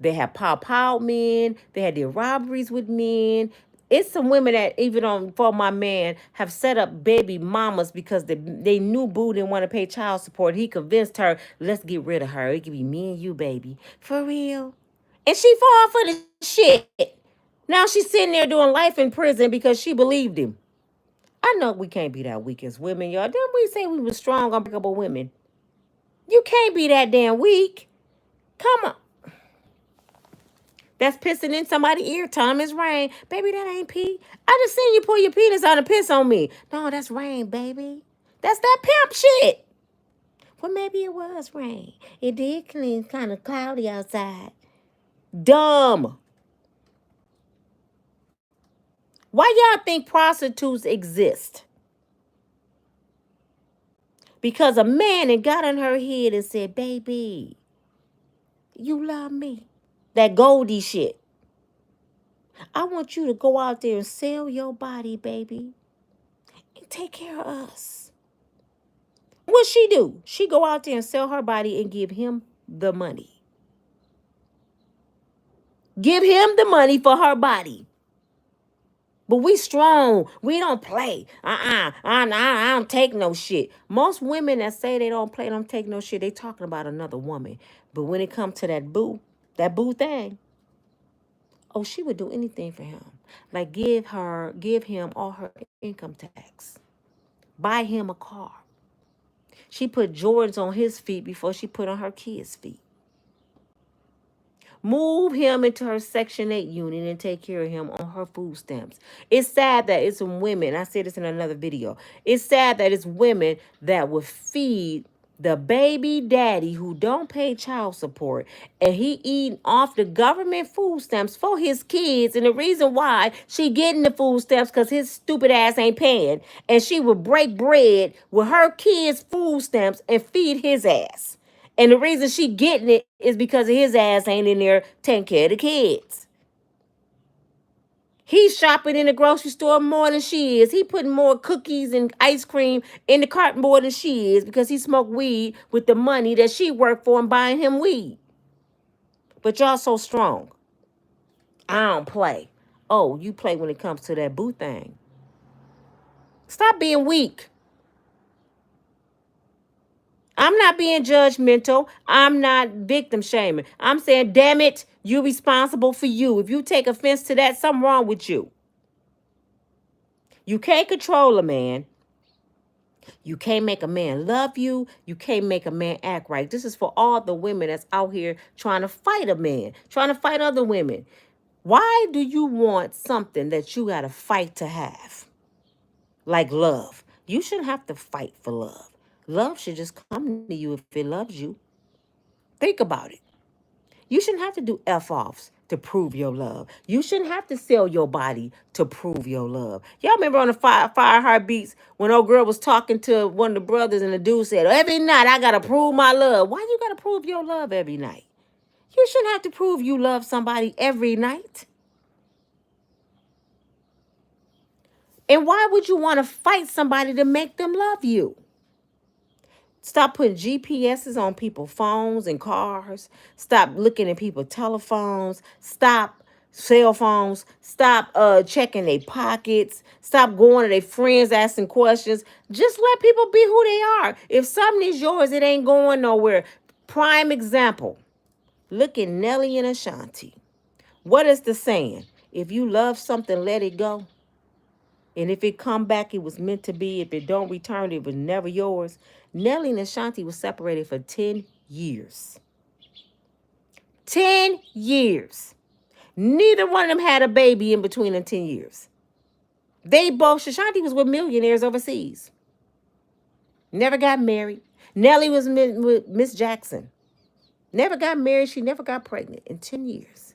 They have pow men. They had their robberies with men. It's some women that even on For My Man have set up baby mamas because they knew Boo didn't want to pay child support. He convinced her, let's get rid of her. It could be me and you, baby. For real. And she fall for the shit. Now she's sitting there doing life in prison because she believed him. I know we can't be that weak as women, y'all. Didn't we say we were strong, unbreakable women? You can't be that damn weak. Come on. That's pissing in somebody's ear. Telling them it's rain. Baby, that ain't pee. I just seen you pull your penis out and piss on me. No, that's rain, baby. That's that pimp shit. Well, maybe it was rain. It did clean, kind of cloudy outside. Dumb. Why y'all think prostitutes exist? Because a man had got on her head and said, baby, you love me. That Goldie shit. I want you to go out there and sell your body, baby, and take care of us. What she do? She go out there and sell her body and give him the money. Give him the money for her body. But we strong. We don't play. I don't take no shit. Most women that say they don't play, don't take no shit, they talking about another woman. But when it comes to that boo thing, oh, she would do anything for him. Like give him all her income tax. Buy him a car. She put Jordans on his feet before she put on her kids' feet. Move him into her Section 8 unit and take care of him on her food stamps. It's sad that it's some women, I said this in another video, it's sad that it's women that would feed the baby daddy who don't pay child support, and he eating off the government food stamps for his kids. And the reason why she getting the food stamps because his stupid ass ain't paying, and she would break bread with her kids' food stamps and feed his ass. And the reason she getting it is because of his ass ain't in there taking care of the kids. He's shopping in the grocery store more than she is. He putting more cookies and ice cream in the cart more than she is because he smoked weed with the money that she worked for and buying him weed. But y'all so strong. I don't play. Oh, you play when it comes to that boo thing. Stop being weak. I'm not being judgmental. I'm not victim shaming. I'm saying, damn it, you responsible for you. If you take offense to that, something wrong with you. You can't control a man. You can't make a man love you. You can't make a man act right. This is for all the women that's out here trying to fight a man, trying to fight other women. Why do you want something that you got to fight to have? Like love. You shouldn't have to fight for love. Love should just come to you if it loves you. Think about it. You shouldn't have to do F-offs to prove your love. You shouldn't have to sell your body to prove your love. Y'all remember on the Fire Heartbeats when old girl was talking to one of the brothers and the dude said, every night I got to prove my love. Why you got to prove your love every night? You shouldn't have to prove you love somebody every night. And why would you want to fight somebody to make them love you? Stop putting GPSs on people's phones and cars. Stop looking at people's telephones. Stop cell phones. Stop checking their pockets. Stop going to their friends asking questions. Just let people be who they are. If something is yours, it ain't going nowhere. Prime example. Look at Nelly and Ashanti. What is the saying? If you love something, let it go. And if it come back, it was meant to be. If it don't return, it was never yours. Nelly and Ashanti was separated for 10 years. 10 years. Neither one of them had a baby in between the 10 years. They both, Ashanti was with millionaires overseas. Never got married. Nelly was with Miss Jackson. Never got married. She never got pregnant in 10 years.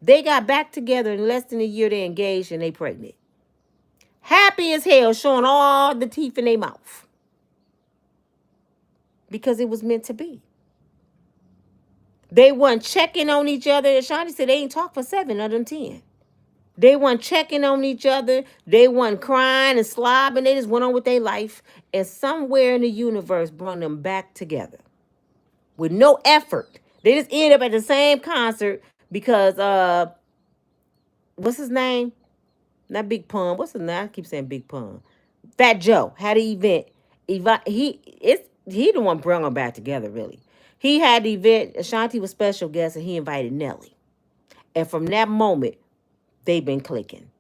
They got back together in less than a year. They engaged and they pregnant. Happy as hell, showing all the teeth in their mouth. Because it was meant to be. They weren't checking on each other. Ashanti said they ain't talked for 7 of them 10. They weren't checking on each other. They weren't crying and slobbing. They just went on with their life. And somewhere in the universe brought them back together. With no effort. They just ended up at the same concert because, what's his name? Not Big Pun. What's his name? I keep saying Big Pun. Fat Joe had an event. He the one brought them back together, really. He had the event. Ashanti was special guest, and he invited Nelly. And from that moment, they've been clicking.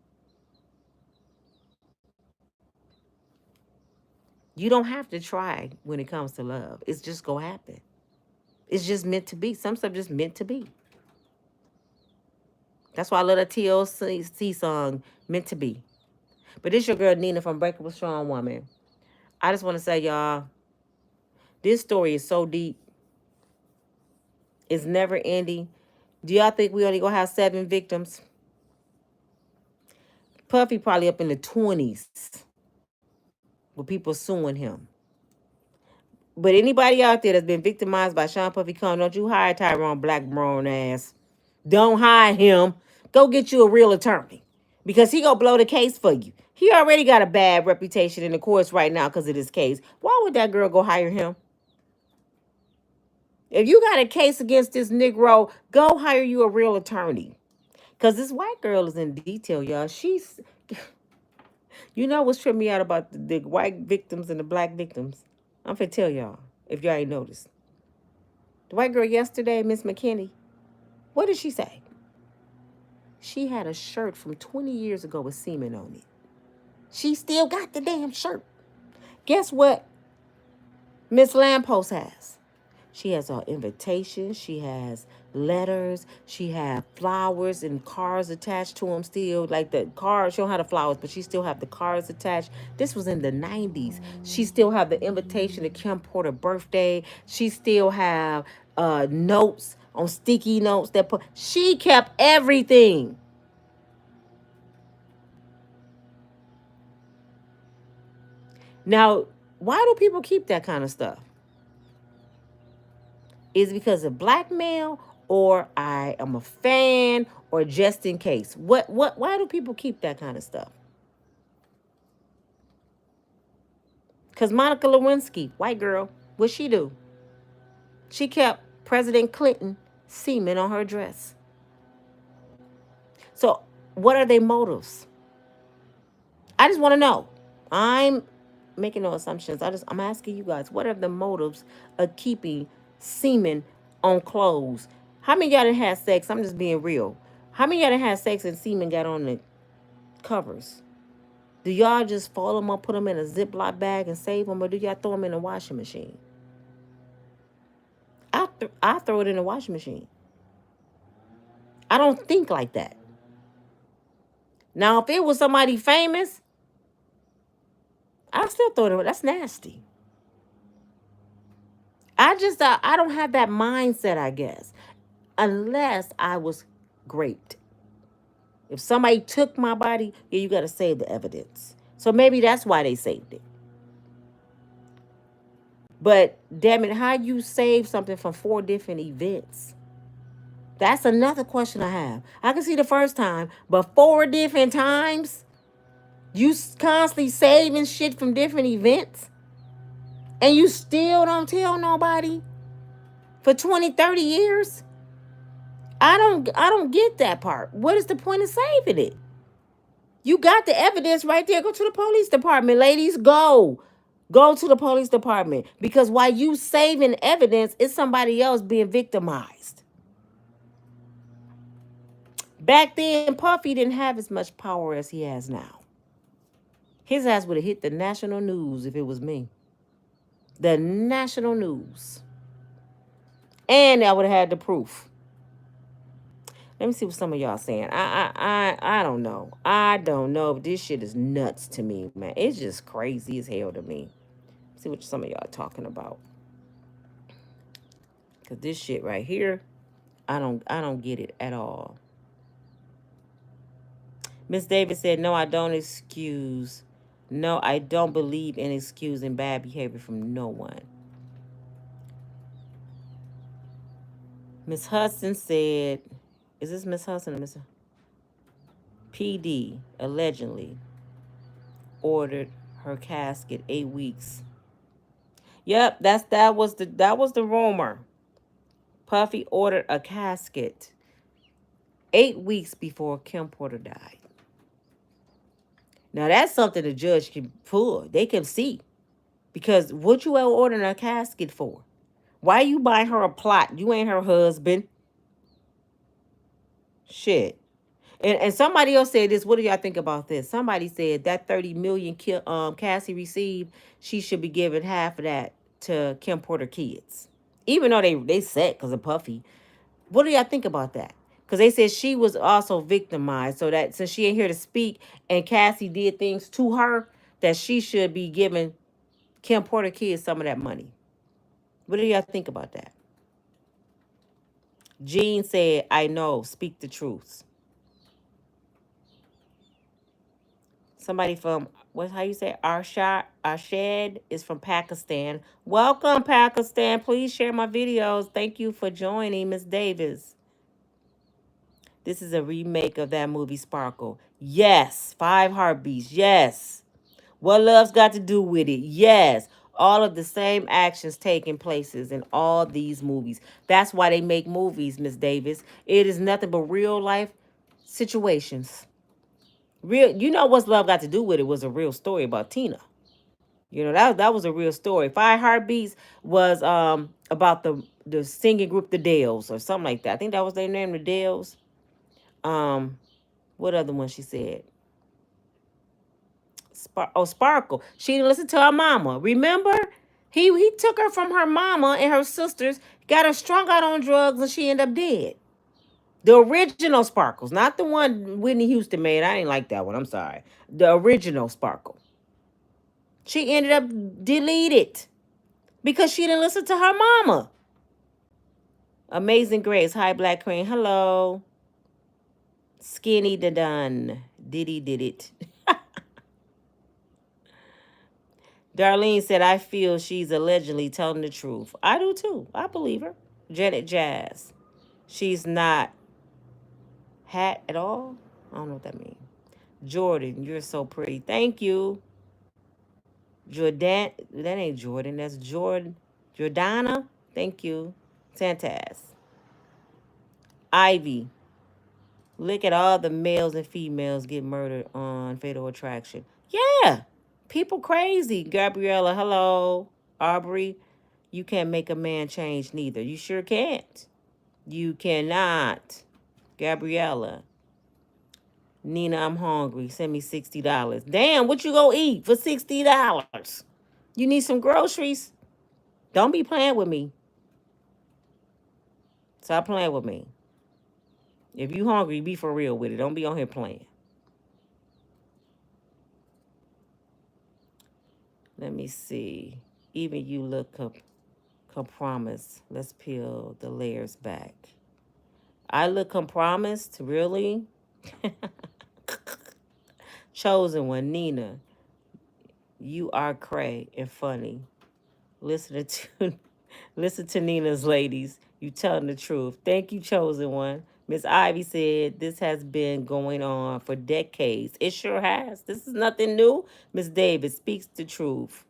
You don't have to try when it comes to love. It's just gonna happen. It's just meant to be. Some stuff just meant to be. That's why I love that TLC song, Meant to Be. But this your girl Nina from Breakable Strong Woman. I just want to say, y'all, this story is so deep. It's never ending. Do y'all think we only gonna have 7 victims? Puffy probably up in the 20s with people suing him. But anybody out there that's been victimized by Sean Puffy Combs, don't you hire Tyrone Blackburn ass. Don't hire him. Go get you a real attorney. Because he gonna blow the case for you. He already got a bad reputation in the courts right now because of this case. Why would that girl go hire him? If you got a case against this Negro, go hire you a real attorney. Because this white girl is in detail, y'all. She's, you know what's tripping me out about the white victims and the black victims? I'm finna tell y'all, if y'all ain't noticed. The white girl yesterday, Miss McKinney, what did she say? She had a shirt from 20 years ago with semen on it. She still got the damn shirt. Guess what Miss Lampos has? She has an invitation. She has letters. She has flowers and cards attached to them still. Like the cards, she don't have the flowers, but she still have the cards attached. This was in the 90s. She still have the invitation to Kim Porter birthday. She still have notes on sticky notes that put. She kept everything. Now, why do people keep that kind of stuff? Is it because of blackmail, or I am a fan, or just in case? What why do people keep that kind of stuff? Cuz Monica Lewinsky, white girl, what she do? She kept President Clinton semen on her dress. So, what are their motives? I just want to know. I'm making no assumptions. I'm asking you guys, what are the motives of keeping semen on clothes? How many of y'all done had sex? I'm just being real. How many of y'all done had sex and semen got on the covers? Do y'all just fold them up, put them in a Ziploc bag and save them, or do y'all throw them in a washing machine? I throw it in a washing machine. I don't think like that. Now, if it was somebody famous, I still throw it away. That's nasty. I don't have that mindset, I guess, unless I was raped. If somebody took my body, yeah, you got to save the evidence. So maybe that's why they saved it. But damn it, how you save something from 4 different events? That's another question I have. I can see the first time, but 4 different times, you constantly saving shit from different events, and you still don't tell nobody for 20, 30 years? I don't get that part. What is the point of saving it? You got the evidence right there. Go to the police department, ladies. Go. Go to the police department. Because while you saving evidence, it's somebody else being victimized. Back then, Puffy didn't have as much power as he has now. His ass would have hit the national news if it was me. The national news. And I would have had the proof. Let me see what some of y'all saying. I don't know. I don't know. But this shit is nuts to me, man. It's just crazy as hell to me. See what some of y'all are talking about. Cause this shit right here, I don't get it at all. Miss Davis said, no, I don't excuse. No, I don't believe in excusing bad behavior from no one. Miss Hudson said, is this Miss Hudson or Miss PD allegedly ordered her casket 8 weeks. Yep, that was the rumor. Puffy ordered a casket 8 weeks before Kim Porter died. Now that's something the judge can pull. They can see. Because what you ordering a casket for? Why you buying her a plot? You ain't her husband. Shit. And somebody else said this. What do y'all think about this? Somebody said that 30 million Cassie received, she should be giving half of that to Kim Porter kids. Even though they said because of Puffy. What do y'all think about that? Because they said she was also victimized. So that since she ain't here to speak and Cassie did things to her, that she should be giving Kim Porter kids some of that money. What do y'all think about that? Jean said, I know, speak the truth. Somebody from, how you say, Arshad is from Pakistan. Welcome, Pakistan. Please share my videos. Thank you for joining, Miss Davis. This is a remake of that movie, Sparkle. Yes. 5 Heartbeats. Yes. What love's got to do with it? Yes. All of the same actions taking places in all these movies. That's why they make movies, Miss Davis. It is nothing but real life situations. Real, you know what's love got to do with it was a real story about Tina. You know that was a real story. Five Heartbeats was about the singing group the Dales or something like that. I think that was their name, the Dales. Um, what other one she said? Sparkle. She didn't listen to her mama. Remember? He took her from her mama and her sisters, got her strung out on drugs, and she ended up dead. The original Sparkles, not the one Whitney Houston made. I didn't like that one. I'm sorry. The original Sparkle. She ended up deleted because she didn't listen to her mama. Amazing Grace. Hi, Black Queen. Hello. Skinny da done. Diddy did it. Darlene said, I feel she's allegedly telling the truth. I do too. I believe her. Janet Jazz. She's not hat at all. I don't know what that means. Jordan, you're so pretty. Thank you. Jordan, that ain't Jordan. That's Jordan. Jordana, thank you. Santaz. Ivy, look at all the males and females get murdered on Fatal Attraction. Yeah, people crazy. Gabriella, hello. Aubrey, you can't make a man change neither. You sure can't. You cannot. Gabriella. Nina, I'm hungry. Send me $60. Damn, what you gonna eat for $60? You need some groceries? Don't be playing with me. Stop playing with me. If you hungry, be for real with it. Don't be on here playing. Let me see. Even you look compromised. Let's peel the layers back. I look compromised? Really? Chosen one, Nina. You are cray and funny. Listen to listen to Nina's ladies. You telling the truth. Thank you, chosen one. Miss Ivy said this has been going on for decades. It sure has. This is nothing new. Miss Davis speaks the truth.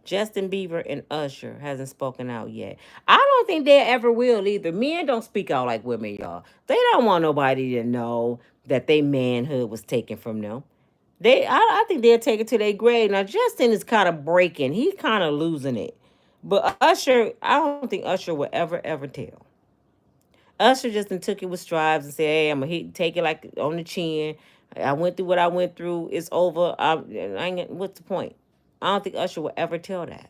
Justin Bieber and Usher hasn't spoken out yet. I don't think they ever will either. Men don't speak out like women, y'all. They don't want nobody to know that their manhood was taken from them. I think they'll take it to their grave. Now Justin is kind of breaking. He's kind of losing it. But Usher, I don't think Usher will ever tell. Usher just done took it with strides and said, "Hey, I'm gonna take it like on the chin. I went through what I went through. It's over. I ain't. What's the point?" I don't think Usher will ever tell that.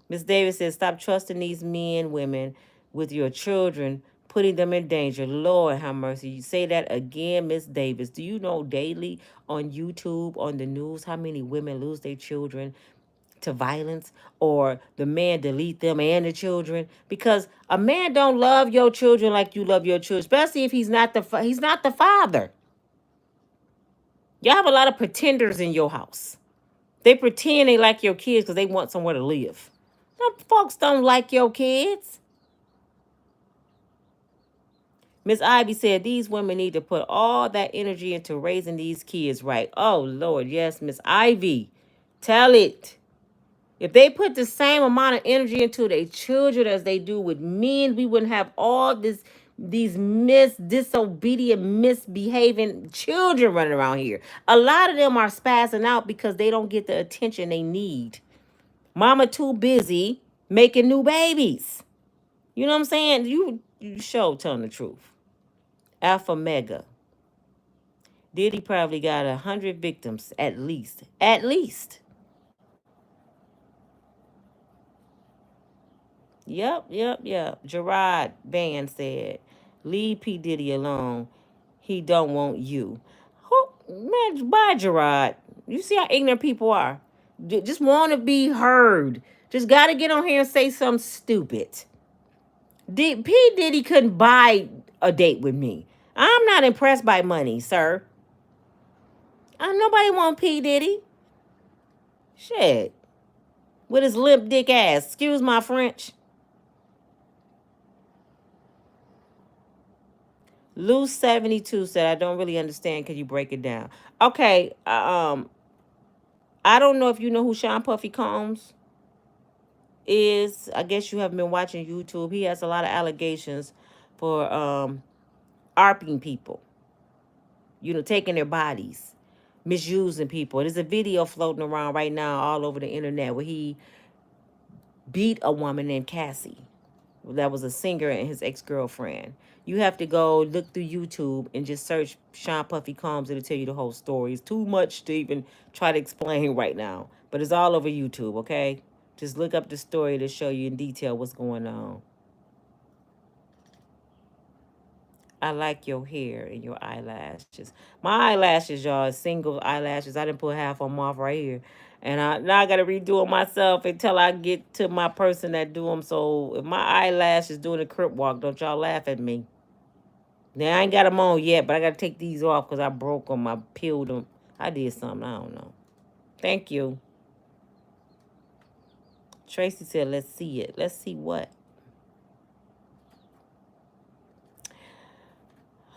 Miss Davis says, "Stop trusting these men, women, with your children, putting them in danger." Lord have mercy. You say that again, Miss Davis. Do you know daily on YouTube, on the news, how many women lose their children to violence, or the man delete them and the children? Because a man don't love your children like you love your children, especially if he's not the father. Y'all have a lot of pretenders in your house. They pretend they like your kids because they want somewhere to live. Them folks don't like your kids. Miss Ivy said these women need to put all that energy into raising these kids right. Oh, Lord, yes, Miss Ivy. Tell it. If they put the same amount of energy into their children as they do with men, we wouldn't have all these disobedient, misbehaving children running around here. A lot of them are spazzing out because they don't get the attention they need. Mama too busy making new babies. You know what I'm saying? You show telling the truth. Alpha Mega. Diddy probably got 100 victims at least. At least. Yep. Gerard Van said, "Leave P Diddy alone. He don't want you." Who, man, bye, Gerard. You see how ignorant people are. Just want to be heard. Just got to get on here and say something stupid. P Diddy couldn't buy a date with me. I'm not impressed by money, sir. Nobody want P Diddy. Shit. With his limp dick ass. Excuse my French. Lou 72 said, "I don't really understand. Could you break it down?" Okay. I don't know if you know who Sean Puffy Combs is. I guess you haven't been watching YouTube. He has a lot of allegations for ARPing people, taking their bodies, misusing people. There's a video floating around right now all over the internet where he beat a woman named Cassie. That was a singer and his ex-girlfriend. You have to go look through YouTube and just search Sean Puffy Combs. It'll tell you the whole story. It's too much to even try to explain right now. But it's all over YouTube, okay? Just look up the story to show you in detail what's going on. I like your hair and your eyelashes. My eyelashes, y'all, are single eyelashes. I didn't put half of them off right here. And now I got to redo them myself until I get to my person that do them. So if my eyelash is doing a crip walk, don't y'all laugh at me. Now, I ain't got them on yet, but I got to take these off because I broke them. I peeled them. I did something. I don't know. Thank you. Tracy said, let's see it. Let's see what?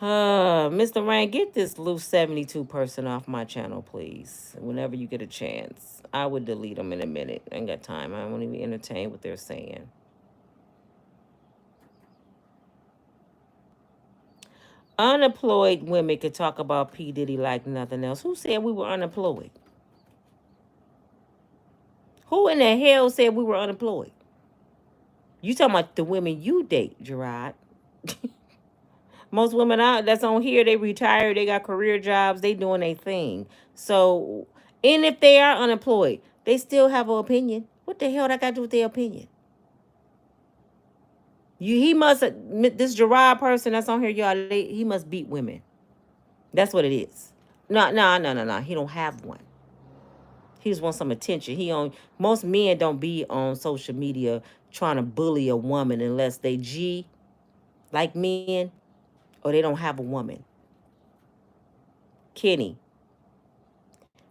Mr. Rand, get this loose 72 person off my channel, please. Whenever you get a chance. I would delete them in a minute. I ain't got time. I don't want to be entertained what they're saying. Unemployed women could talk about P Diddy like nothing else. Who said we were unemployed? Who in the hell said we were unemployed? You talking about the women you date, Gerard. Most women out that's on here, they retired, they got career jobs, they doing their thing. So, and if they are unemployed, they still have an opinion. What the hell that got to do with their opinion? He must, this Gerard person that's on here, y'all, he must beat women. That's what it is. No. He don't have one. He just wants some attention. Most men don't be on social media trying to bully a woman unless they G like men or they don't have a woman. Kenny,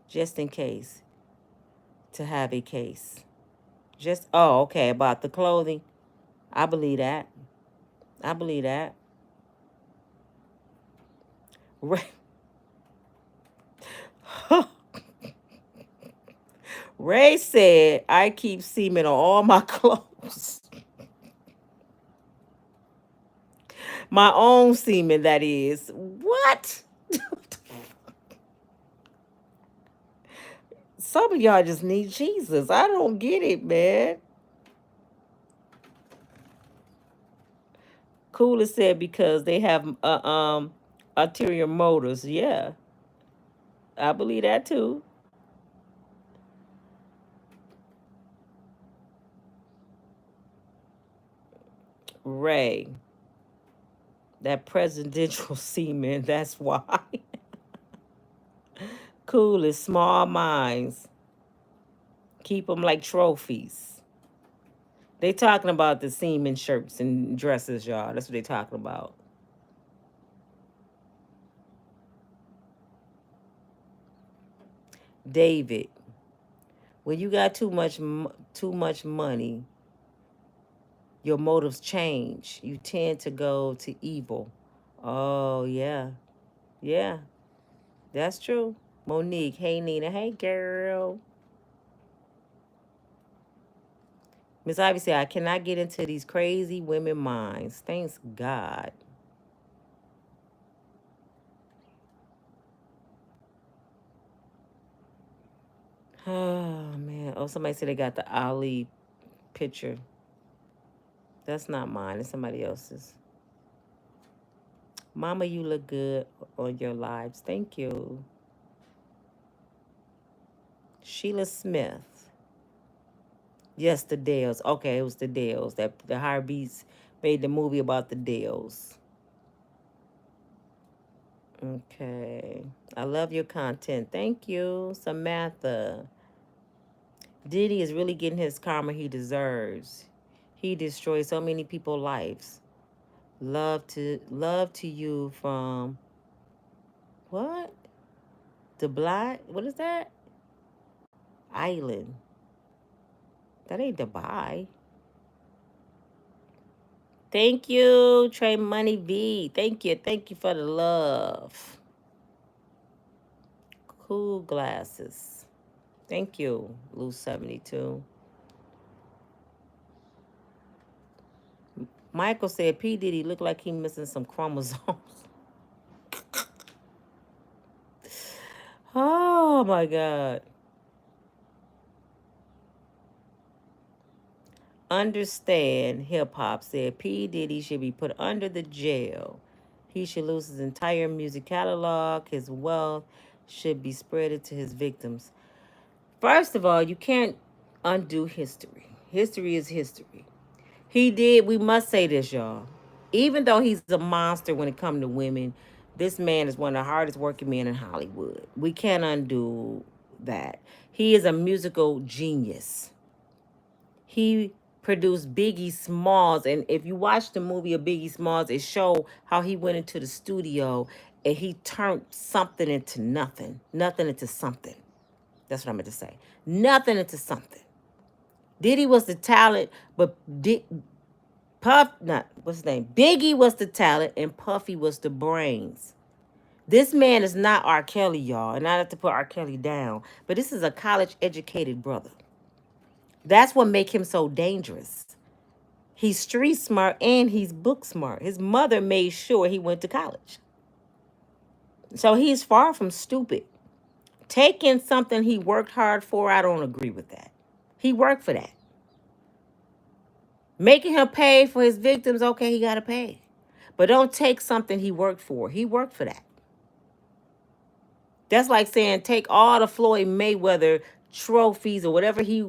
just in case, to have a case. Okay, about the clothing. I believe that. I believe that. Ray, Ray said, I keep semen on all my clothes. My own semen, that is. What? Some of y'all just need Jesus. I don't get it, man. Cooler said because they have ulterior motives. Yeah, I believe that too. Ray, that presidential semen. That's why. Cool is small minds. Keep them like trophies. They talking about the semen shirts and dresses, y'all. That's what they talking about. David, when you got too much money, your motives change. You tend to go to evil. Oh yeah, yeah, that's true. Monique, hey Nina, hey girl. Miss Ivy said, I cannot get into these crazy women minds. Thanks God. Oh man. Oh, somebody said they got the Ali picture. That's not mine. It's somebody else's. Mama, you look good on your lives. Thank you. Sheila Smith. Yes, the Dales. Okay, it was the Dales. That the Harbeats made the movie about the Dales. Okay. I love your content. Thank you, Samantha. Diddy is really getting his karma he deserves. He destroyed so many people's lives. Love to you from what? The Black? What is that? Island. That ain't Dubai. Thank you, Trey Money V. Thank you. Thank you for the love. Cool glasses. Thank you, Lou 72. Michael said P Diddy looked like he missing some chromosomes. Oh my God. Understand hip hop said P. Diddy should be put under the jail. He should lose his entire music catalog. His wealth should be spread to his victims. First of all, you can't undo history. History is history. He did, we must say this, y'all. Even though he's a monster when it comes to women, this man is one of the hardest working men in Hollywood. We can't undo that. He is a musical genius. He produced Biggie Smalls, and if you watch the movie of Biggie Smalls, it show how he went into the studio and he turned something into nothing, nothing into something. That's what I meant to say. Nothing into something. Diddy was the talent, but Puff, not what's his name? Biggie was the talent, and Puffy was the brains. This man is not R. Kelly, y'all, and I have to put R. Kelly down, but this is a college educated brother. That's what make him so dangerous. He's street smart and he's book smart. His mother made sure he went to college. So he's far from stupid. Taking something he worked hard for, I don't agree with that. He worked for that. Making him pay for his victims, okay, he got to pay. But don't take something he worked for. He worked for that. That's like saying take all the Floyd Mayweather trophies or whatever he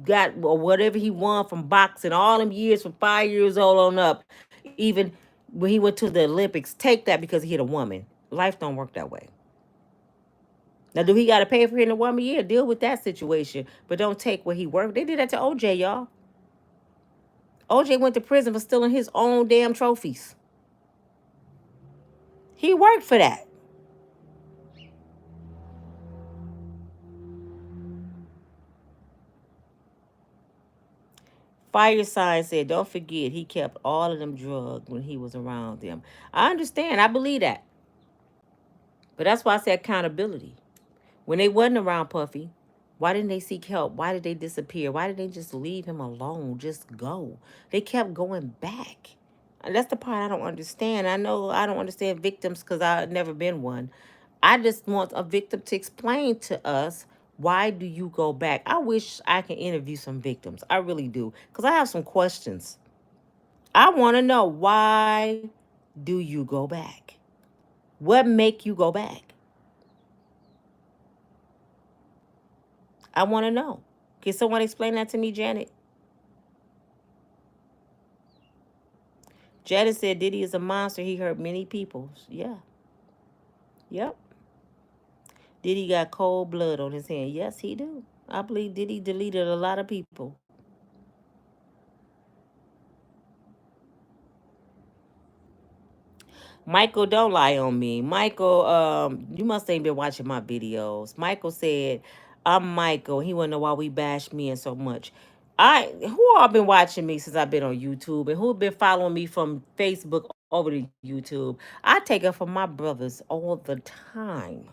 got or whatever he won from boxing all them years from 5 years old on up, even when he went to the Olympics, take that because he hit a woman. Life don't work that way. Now, do he got to pay for hitting a woman? Yeah, deal with that situation, but don't take what he worked. They did that to OJ, y'all. OJ went to prison for stealing his own damn trophies. He worked for that. Fire sign said, don't forget he kept all of them drugs when he was around them. I understand. I believe that. But that's why I say accountability. When they wasn't around Puffy, why didn't they seek help? Why did they disappear? Why did they just leave him alone? Just go. They kept going back. And that's the part I don't understand. I know I don't understand victims because I've never been one. I just want a victim to explain to us, why do you go back? I wish I could interview some victims. I really do. Because I have some questions. I want to know, why do you go back? What make you go back? I want to know. Can someone explain that to me, Janet? Janet said Diddy is a monster. He hurt many people. Yeah. Yep. Diddy got cold blood on his hand. Yes, he do. I believe Diddy deleted a lot of people. Michael, don't lie on me. Michael, you must ain't been watching my videos. Michael said, I'm Michael. He wanna know why we bash me and so much. Who all been watching me since I've been on YouTube and who been following me from Facebook over to YouTube? I take it from my brothers all the time.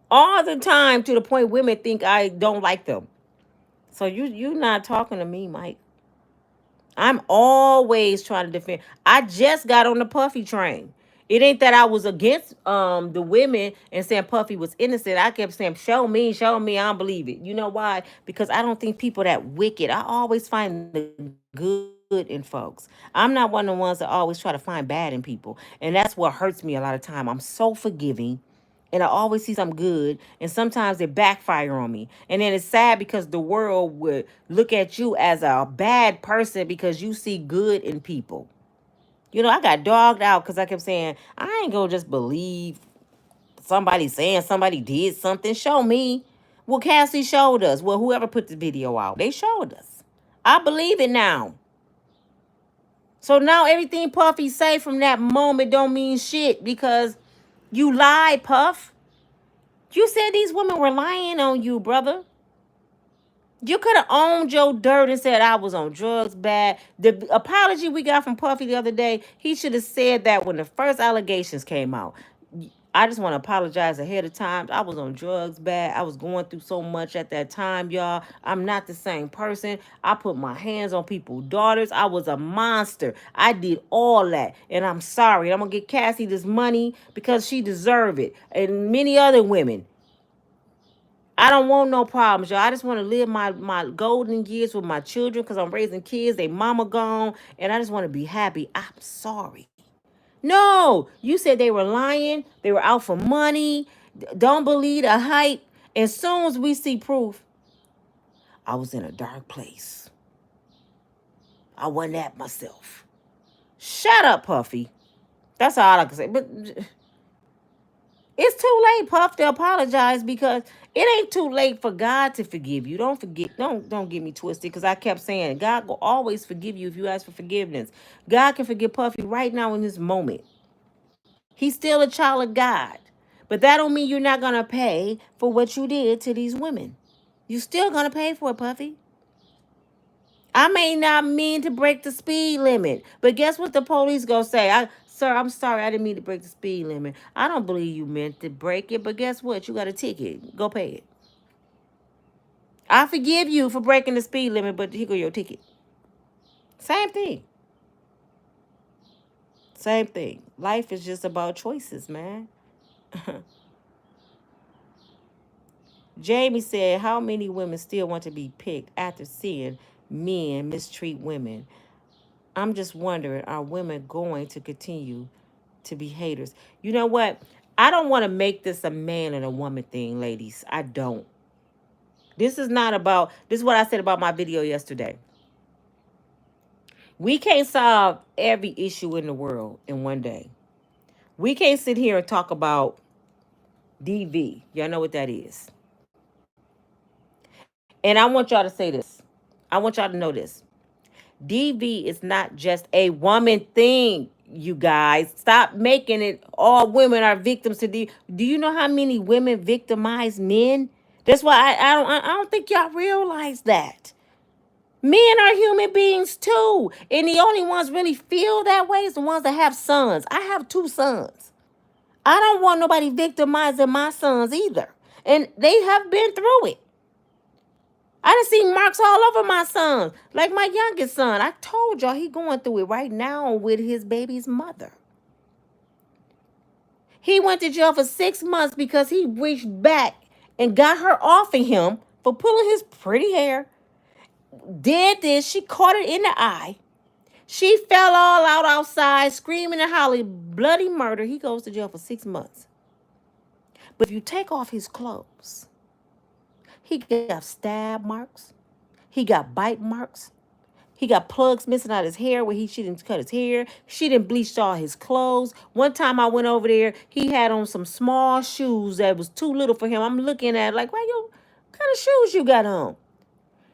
All the time, to the point women think I don't like them. So you not talking to me, Mike. I'm always trying to defend. I just got on the Puffy train. It ain't that I was against the women and saying Puffy was innocent. I kept saying, show me, show me. I don't believe it. You know why? Because I don't think people that wicked. I always find the good in folks. I'm not one of the ones that always try to find bad in people. And that's what hurts me a lot of time. I'm so forgiving and I always see something good, and sometimes it backfire on me. And then it's sad because the world would look at you as a bad person because you see good in people. You know, I got dogged out because I kept saying, I ain't gonna just believe somebody saying somebody did something. Show me. Well, Cassie showed us. Well, whoever put the video out, they showed us. I believe it now. So now everything Puffy say from that moment don't mean shit because you lied, Puff. You said these women were lying on you, brother. You could have owned your dirt and said I was on drugs bad. The apology we got from Puffy the other day, he should have said that when the first allegations came out. I just want to apologize ahead of time. I was on drugs bad. I was going through so much at that time, y'all. I'm not the same person. I put my hands on people's daughters. I was a monster. I did all that. And I'm sorry. I'm going to get Cassie this money because she deserved it. And many other women. I don't want no problems, y'all. I just want to live my golden years with my children because I'm raising kids. They mama gone. And I just want to be happy. I'm sorry. No, you said they were lying. They were out for money. Don't believe the hype. As soon as we see proof, I was in a dark place. I wasn't at myself. Shut up, Puffy. That's all I can say. But it's too late, Puff, to apologize because it ain't too late for God to forgive you. Don't forget. Don't get me twisted because I kept saying God will always forgive you if you ask for forgiveness. God can forgive Puffy right now in this moment. He's still a child of God. But that don't mean you're not going to pay for what you did to these women. You still going to pay for it, Puffy. I may not mean to break the speed limit, but guess what the police going to say? Sir, I'm sorry, I didn't mean to break the speed limit. I don't believe you meant to break it, but guess what? You got a ticket. Go pay it. I forgive you for breaking the speed limit, but here go your ticket. Same thing. Same thing. Life is just about choices, man. Jamie said, how many women still want to be picked after seeing men mistreat women? I'm just wondering, are women going to continue to be haters? You know what? I don't want to make this a man and a woman thing, ladies. I don't. This is what I said about my video yesterday. We can't solve every issue in the world in one day. We can't sit here and talk about DV. Y'all know what that is. And I want y'all to say this. I want y'all to know this. DV is not just a woman thing, you guys. Stop making it all women are victims to DV. Do you know how many women victimize men? That's why I don't think y'all realize that. Men are human beings too. And the only ones really feel that way is the ones that have sons. I have 2 sons. I don't want nobody victimizing my sons either. And they have been through it. I done seen marks all over my son. Like my youngest son. I told y'all he going through it right now with his baby's mother. He went to jail for 6 months because he reached back and got her off of him for pulling his pretty hair. Did this. She caught it in the eye. She fell all out outside, screaming and hollering, bloody murder. He goes to jail for 6 months. But if you take off his clothes, he got stab marks. He got bite marks. He got plugs missing out his hair where she didn't cut his hair. She didn't bleach all his clothes. One time I went over there, he had on some small shoes that was too little for him. I'm looking at it like, what kind of shoes you got on?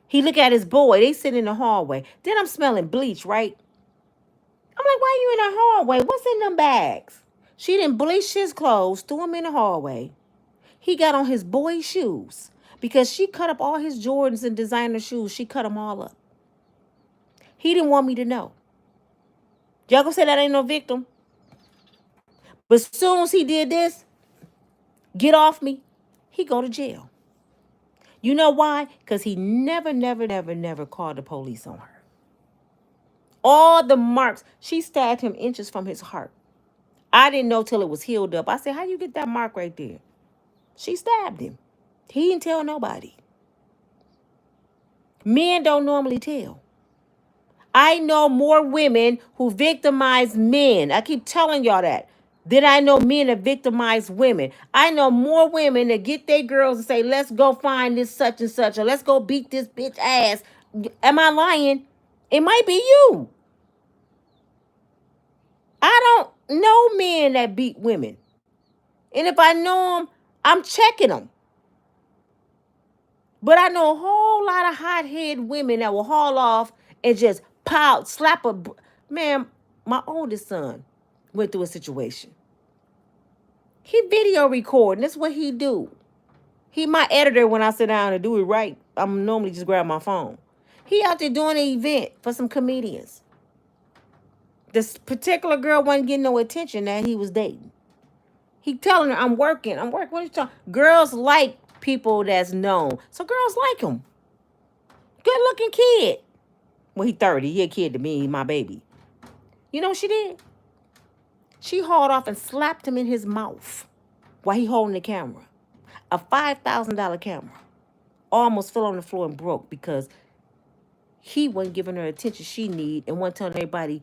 He look at his boy. They sit in the hallway. Then I'm smelling bleach, right? I'm like, why you in the hallway? What's in them bags? She didn't bleach his clothes, threw him in the hallway. He got on his boy's shoes because she cut up all his Jordans and designer shoes. She cut them all up. He didn't want me to know. Y'all gonna say that ain't no victim? But as soon as he did this, get off me, he go to jail. You know why? Because he never called the police on her. All the marks, she stabbed him inches from his heart. I didn't know till it was healed up. I said, how you get that mark right there? She stabbed him. He didn't tell nobody. Men don't normally tell. I know more women who victimize men. I keep telling y'all that. Then I know men that victimize women. I know more women that get their girls and say, let's go find this such and such, or let's go beat this bitch ass. Am I lying? It might be you. I don't know men that beat women. And if I know them, I'm checking them. But I know a whole lot of hot-headed women that will haul off and just pout, slap a... Man, my oldest son went through a situation. He video recording. That's what he do. He my editor when I sit down and do it right. I'm normally just grab my phone. He out there doing an event for some comedians. This particular girl wasn't getting no attention that he was dating. He telling her, I'm working. I'm working. What are you talking? Girls like people that's known. So girls like him. Good looking kid. Well, he 30. He a kid to me, my baby. You know what she did? She hauled off and slapped him in his mouth while he holding the camera. A $5,000 camera. Almost fell on the floor and broke because he wasn't giving her attention she need and wasn't telling everybody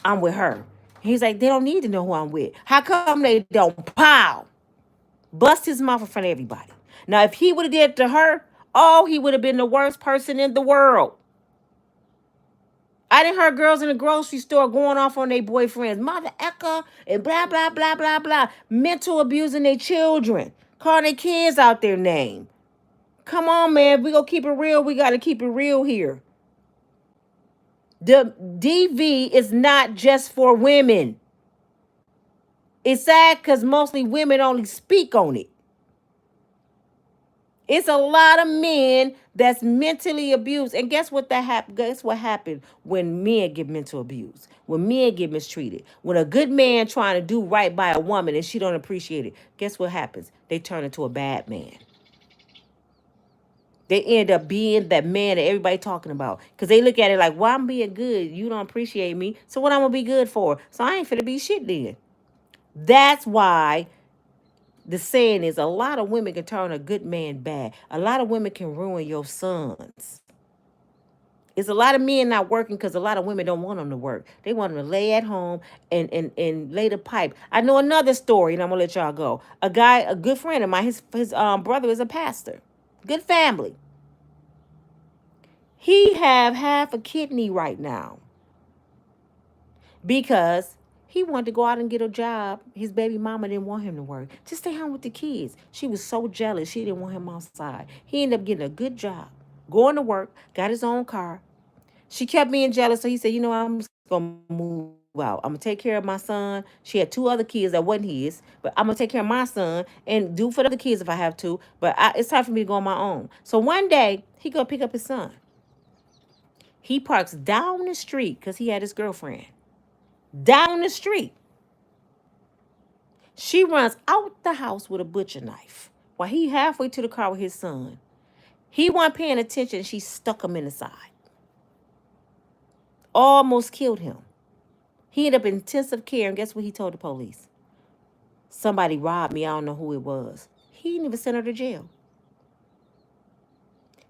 I'm with her. He's like, they don't need to know who I'm with. How come they don't? Pow! Bust his mouth in front of everybody. Now, if he would have did it to her, oh, he would have been the worst person in the world. I didn't hear girls in the grocery store going off on their boyfriends, mother ecker, and blah, blah, blah, blah, blah. Mental abusing their children. Calling their kids out their name. Come on, man. If we gonna keep it real, we got to keep it real here. The DV is not just for women. It's sad because mostly women only speak on it. It's a lot of men that's mentally abused. And guess what guess what happened when men get mental abused? When men get mistreated. When a good man trying to do right by a woman and she don't appreciate it, guess what happens? They turn into a bad man. They end up being that man that everybody talking about. Because they look at it like, well, I'm being good. You don't appreciate me. So what I'm going to be good for? So I ain't finna be shit then. That's why the saying is a lot of women can turn a good man bad. A lot of women can ruin your sons. It's a lot of men not working because a lot of women don't want them to work. They want them to lay at home and lay the pipe. I know another story, and I'm gonna let y'all go. A good friend of mine, his brother is a pastor. Good family. He have half a kidney right now because he wanted to go out and get a job. His baby mama didn't want him to work. Just stay home with the kids. She was so jealous. She didn't want him outside. He ended up getting a good job, going to work, got his own car. She kept being jealous. So he said, you know, I'm just going to move out. I'm going to take care of my son. She had two other kids that wasn't his, but I'm going to take care of my son and do for the other kids if I have to. But it's time for me to go on my own. So one day, he go pick up his son. He parks down the street because he had his girlfriend. Down the street. She runs out the house with a butcher knife while he halfway to the car with his son. He wasn't paying attention. She stuck him in the side. Almost killed him. He ended up in intensive care, and guess what he told the police? Somebody robbed me. I don't know who it was. He didn't even send her to jail.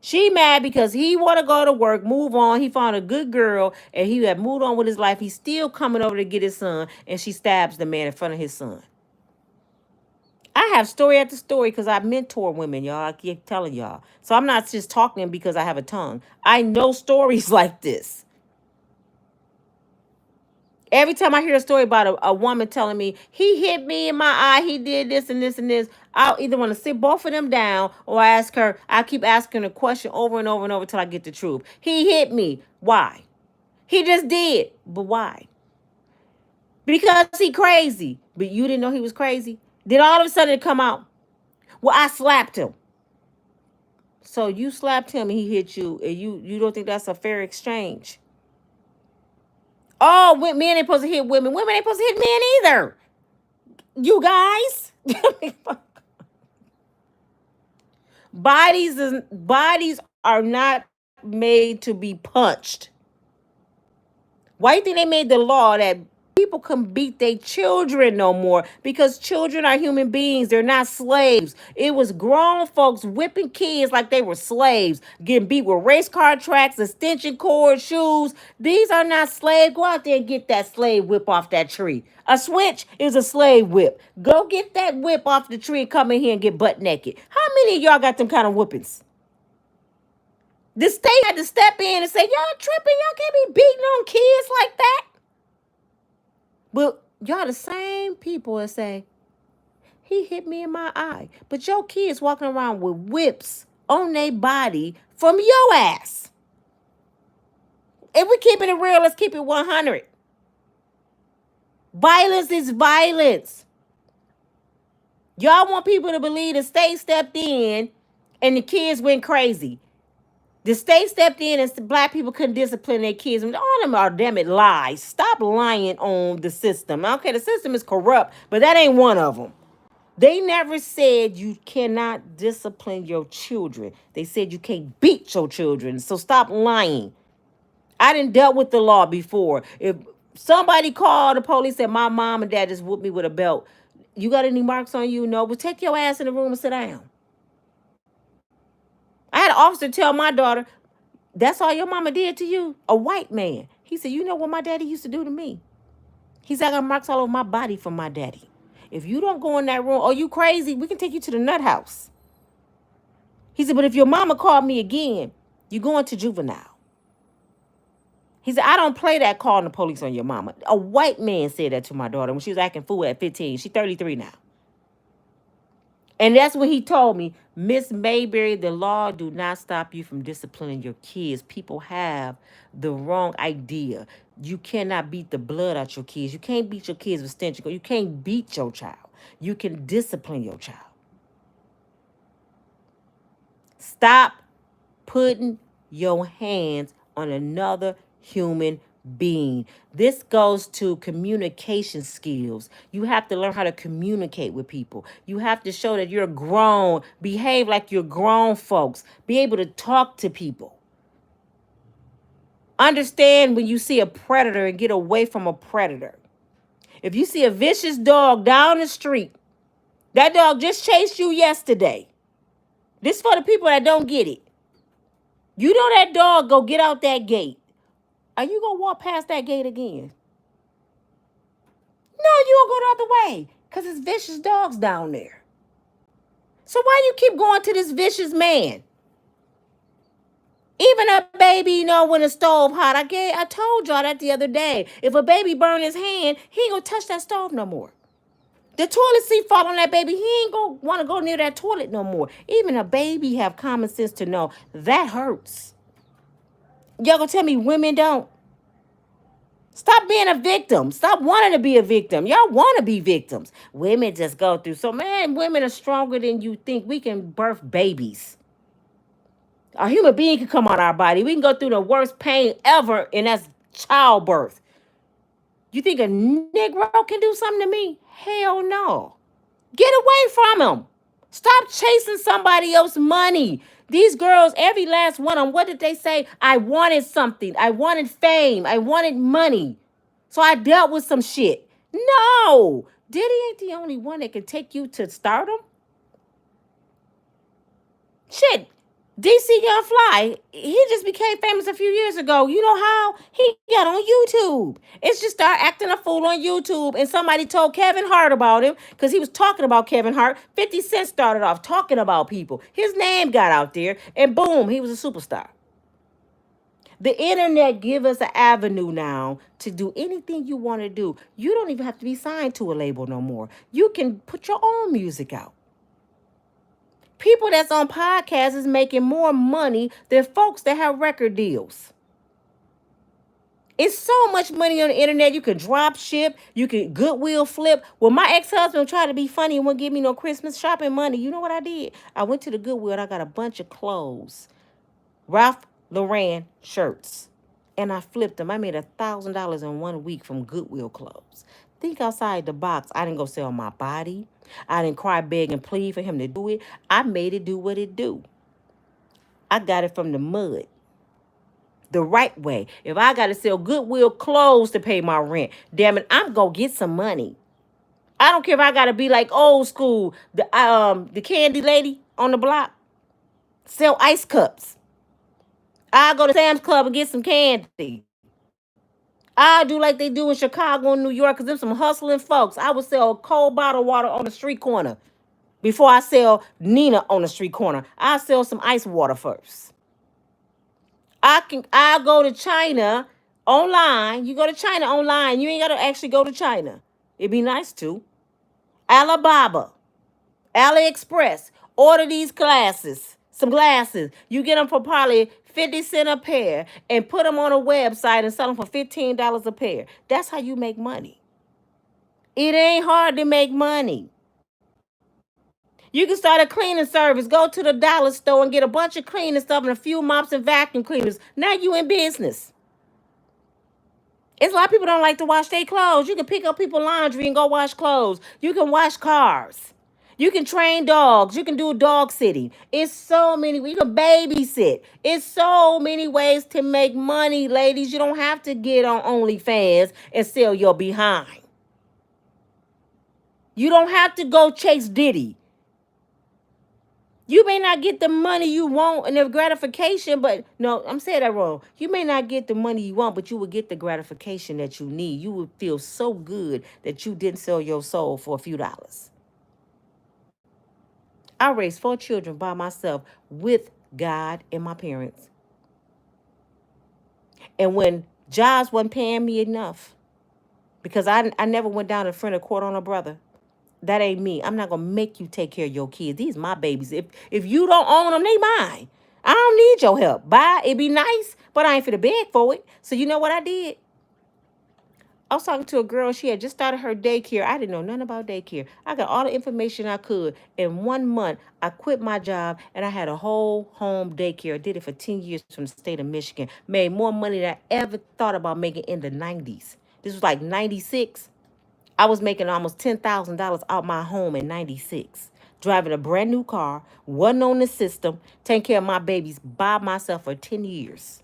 She mad because he want to go to work, move on. He found a good girl, and he had moved on with his life. He's still coming over to get his son, and she stabs the man in front of his son. I have story after story because I mentor women, y'all. I keep telling y'all. So I'm not just talking because I have a tongue. I know stories like this. Every time I hear a story about a woman telling me, he hit me in my eye, he did this and this and this, I'll either want to sit both of them down or ask her, I keep asking a question over and over and over till I get the truth. He hit me. Why? He just did. But why? Because he crazy. But you didn't know he was crazy? Then all of a sudden it come out, well, I slapped him. So you slapped him and he hit you, and you don't think that's a fair exchange? Oh, men ain't supposed to hit women. Women ain't supposed to hit men either. You guys. Bodies are not made to be punched. Why do you think they made the law that people can beat their children no more? Because children are human beings. They're not slaves. It was grown folks whipping kids like they were slaves, getting beat with race car tracks, extension cord, shoes. These are not slaves. Go out there and get that slave whip off that tree. A switch is a slave whip. Go get that whip off the tree and come in here and get butt naked. How many of y'all got them kind of whippings? The state had to step in and say, y'all tripping. Y'all can't be beating on kids like that. But y'all the same people that say, he hit me in my eye. But your kids walking around with whips on their body from your ass. If we keeping it real, let's keep it 100. Violence is violence. Y'all want people to believe the state stepped in and the kids went crazy. The state stepped in and said black people couldn't discipline their kids. And all them are damn it lies. Stop lying on the system. Okay, the system is corrupt, but that ain't one of them. They never said you cannot discipline your children. They said you can't beat your children. So stop lying. I didn't dealt with the law before. If somebody called the police and said my mom and dad just whooped me with a belt, you got any marks on you? No. Well, take your ass in the room and sit down. I had an officer tell my daughter, that's all your mama did to you? A white man. He said, you know what my daddy used to do to me? He said, I got marks all over my body from my daddy. If you don't go in that room, oh, you crazy? We can take you to the nut house. He said, but if your mama called me again, you going to juvenile. He said, I don't play that calling the police on your mama. A white man said that to my daughter when she was acting fool at 15. She's 33 now. And that's what he told me. Miss Mayberry, the law do not stop you from disciplining your kids. People have the wrong idea. You cannot beat the blood out your kids. You can't beat your kids with stench. You can't beat your child. You can discipline your child. Stop putting your hands on another human being. This goes to communication skills. You have to learn how to communicate with people. You have to show that you're grown. Behave like you're grown folks. Be able to talk to people. Understand when you see a predator and get away from a predator. If you see a vicious dog down the street, that dog just chased you yesterday. This is for the people that don't get it. You know that dog go get out that gate. Are you going to walk past that gate again? No, you going to go the other way because it's vicious dogs down there. So why you keep going to this vicious man? Even a baby, when the stove hot. I told y'all that the other day. If a baby burn his hand, he ain't going to touch that stove no more. The toilet seat fall on that baby. He ain't going to want to go near that toilet no more. Even a baby have common sense to know that hurts. Y'all going to tell me women don't? Stop being a victim. Stop wanting to be a victim. Y'all want to be victims. Women just go through. So, man, women are stronger than you think. We can birth babies. A human being can come out our body. We can go through the worst pain ever, and that's childbirth. You think a Negro can do something to me? Hell no. Get away from him. Stop chasing somebody else's money. These girls, every last one of them, what did they say? I wanted something. I wanted fame. I wanted money. So I dealt with some shit. No. Diddy ain't the only one that can take you to stardom. Shit. DC Young Fly, he just became famous a few years ago. You know how? He got on YouTube. It's just started acting a fool on YouTube. And somebody told Kevin Hart about him because he was talking about Kevin Hart. 50 Cent started off talking about people. His name got out there and boom, he was a superstar. The internet give us an avenue now to do anything you want to do. You don't even have to be signed to a label no more. You can put your own music out. People that's on podcasts is making more money than folks that have record deals. It's so much money on the internet. You can drop ship. You can Goodwill flip. Well, my ex-husband tried to be funny and wouldn't give me no Christmas shopping money. You know what I did? I went to the Goodwill and I got a bunch of clothes. Ralph Lauren shirts. And I flipped them. I made $1,000 in 1 week from Goodwill clothes. Think outside the box. I didn't go sell my body. I didn't cry, beg, and plead for him to do it. I made it do what it do. I got it from the mud. The right way. If I got to sell Goodwill clothes to pay my rent, damn it, I'm going to get some money. I don't care if I got to be like old school, the candy lady on the block. Sell ice cups. I'll go to Sam's Club and get some candy. I'll do like they do in Chicago and New York because there's some hustling folks. I would sell cold bottled water on the street corner before I sell Nina on the street corner. I'll sell some ice water first. I'll go to China online. You go to China online. You ain't got to actually go to China. It'd be nice to. Alibaba, AliExpress. Order these glasses. Some glasses. You get them for probably 50 cents a pair and put them on a website and sell them for $15 a pair. That's how you make money. It ain't hard to make money. You can start a cleaning service. Go to the dollar store and get a bunch of cleaning stuff and a few mops and vacuum cleaners. Now you in business. It's a lot of people don't like to wash their clothes. You can pick up people's laundry and go wash clothes. You can wash cars. You can train dogs. You can do dog sitting. It's so many. You can babysit. It's so many ways to make money, ladies. You don't have to get on OnlyFans and sell your behind. You don't have to go chase Diddy. You may not get the money you want and the gratification, but no, I'm saying that wrong. You may not get the money you want, but you will get the gratification that you need. You would feel so good that you didn't sell your soul for a few dollars. I raised 4 children by myself with God and my parents. And when jobs wasn't paying me enough, because I never went down in front of court on a brother. That ain't me. I'm not gonna make you take care of your kids. These my babies. If you don't own them, they mine. I don't need your help. Bye. It'd be nice, but I ain't finna beg for it. So you know what I did? I was talking to a girl. She had just started her daycare. I didn't know nothing about daycare. I got all the information I could. In 1 month, I quit my job and I had a whole home daycare. I did it for 10 years from the state of Michigan. Made more money than I ever thought about making in the 90s. This was like 96. I was making almost $10,000 out my home in 96. Driving a brand new car, wasn't on the system, taking care of my babies by myself for 10 years.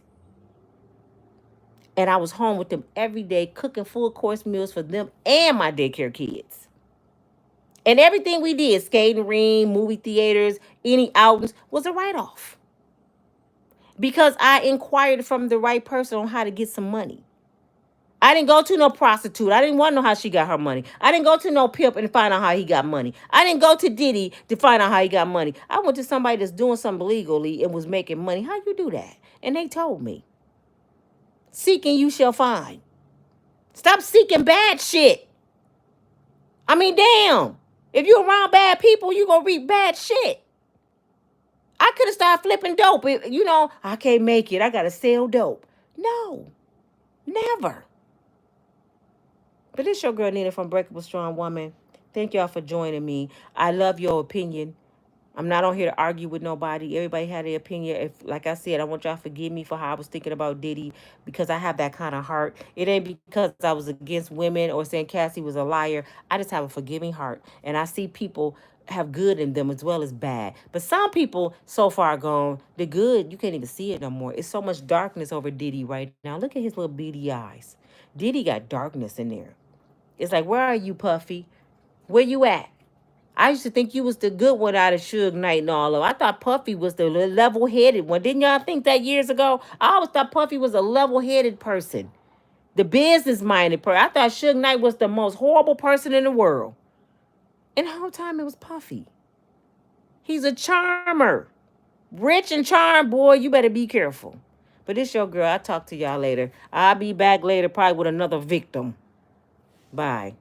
And I was home with them every day, cooking full course meals for them and my daycare kids. And everything we did, skating ring, movie theaters, any outings, was a write-off. Because I inquired from the right person on how to get some money. I didn't go to no prostitute. I didn't want to know how she got her money. I didn't go to no pimp and find out how he got money. I didn't go to Diddy to find out how he got money. I went to somebody that's doing something legally and was making money. How you do that? And they told me, seeking you shall find. Stop seeking bad shit. I mean, damn. If you're around bad people, you going to reap bad shit. I could have started flipping dope. I can't make it. I got to sell dope. No, never. But it's your girl Nina from Breakable Strong Woman. Thank y'all for joining me. I love your opinion. I'm not on here to argue with nobody. Everybody had their opinion. If, like I said, I want y'all to forgive me for how I was thinking about Diddy because I have that kind of heart. It ain't because I was against women or saying Cassie was a liar. I just have a forgiving heart. And I see people have good in them as well as bad. But some people so far gone, the good, you can't even see it no more. It's so much darkness over Diddy right now. Look at his little beady eyes. Diddy got darkness in there. It's like, where are you, Puffy? Where you at? I used to think you was the good one out of Suge Knight and all of. I thought Puffy was the level-headed one. Didn't y'all think that years ago? I always thought Puffy was a level-headed person. The business-minded person. I thought Suge Knight was the most horrible person in the world. And the whole time it was Puffy. He's a charmer. Rich and charmed, boy, you better be careful. But it's your girl. I'll talk to y'all later. I'll be back later probably with another victim. Bye.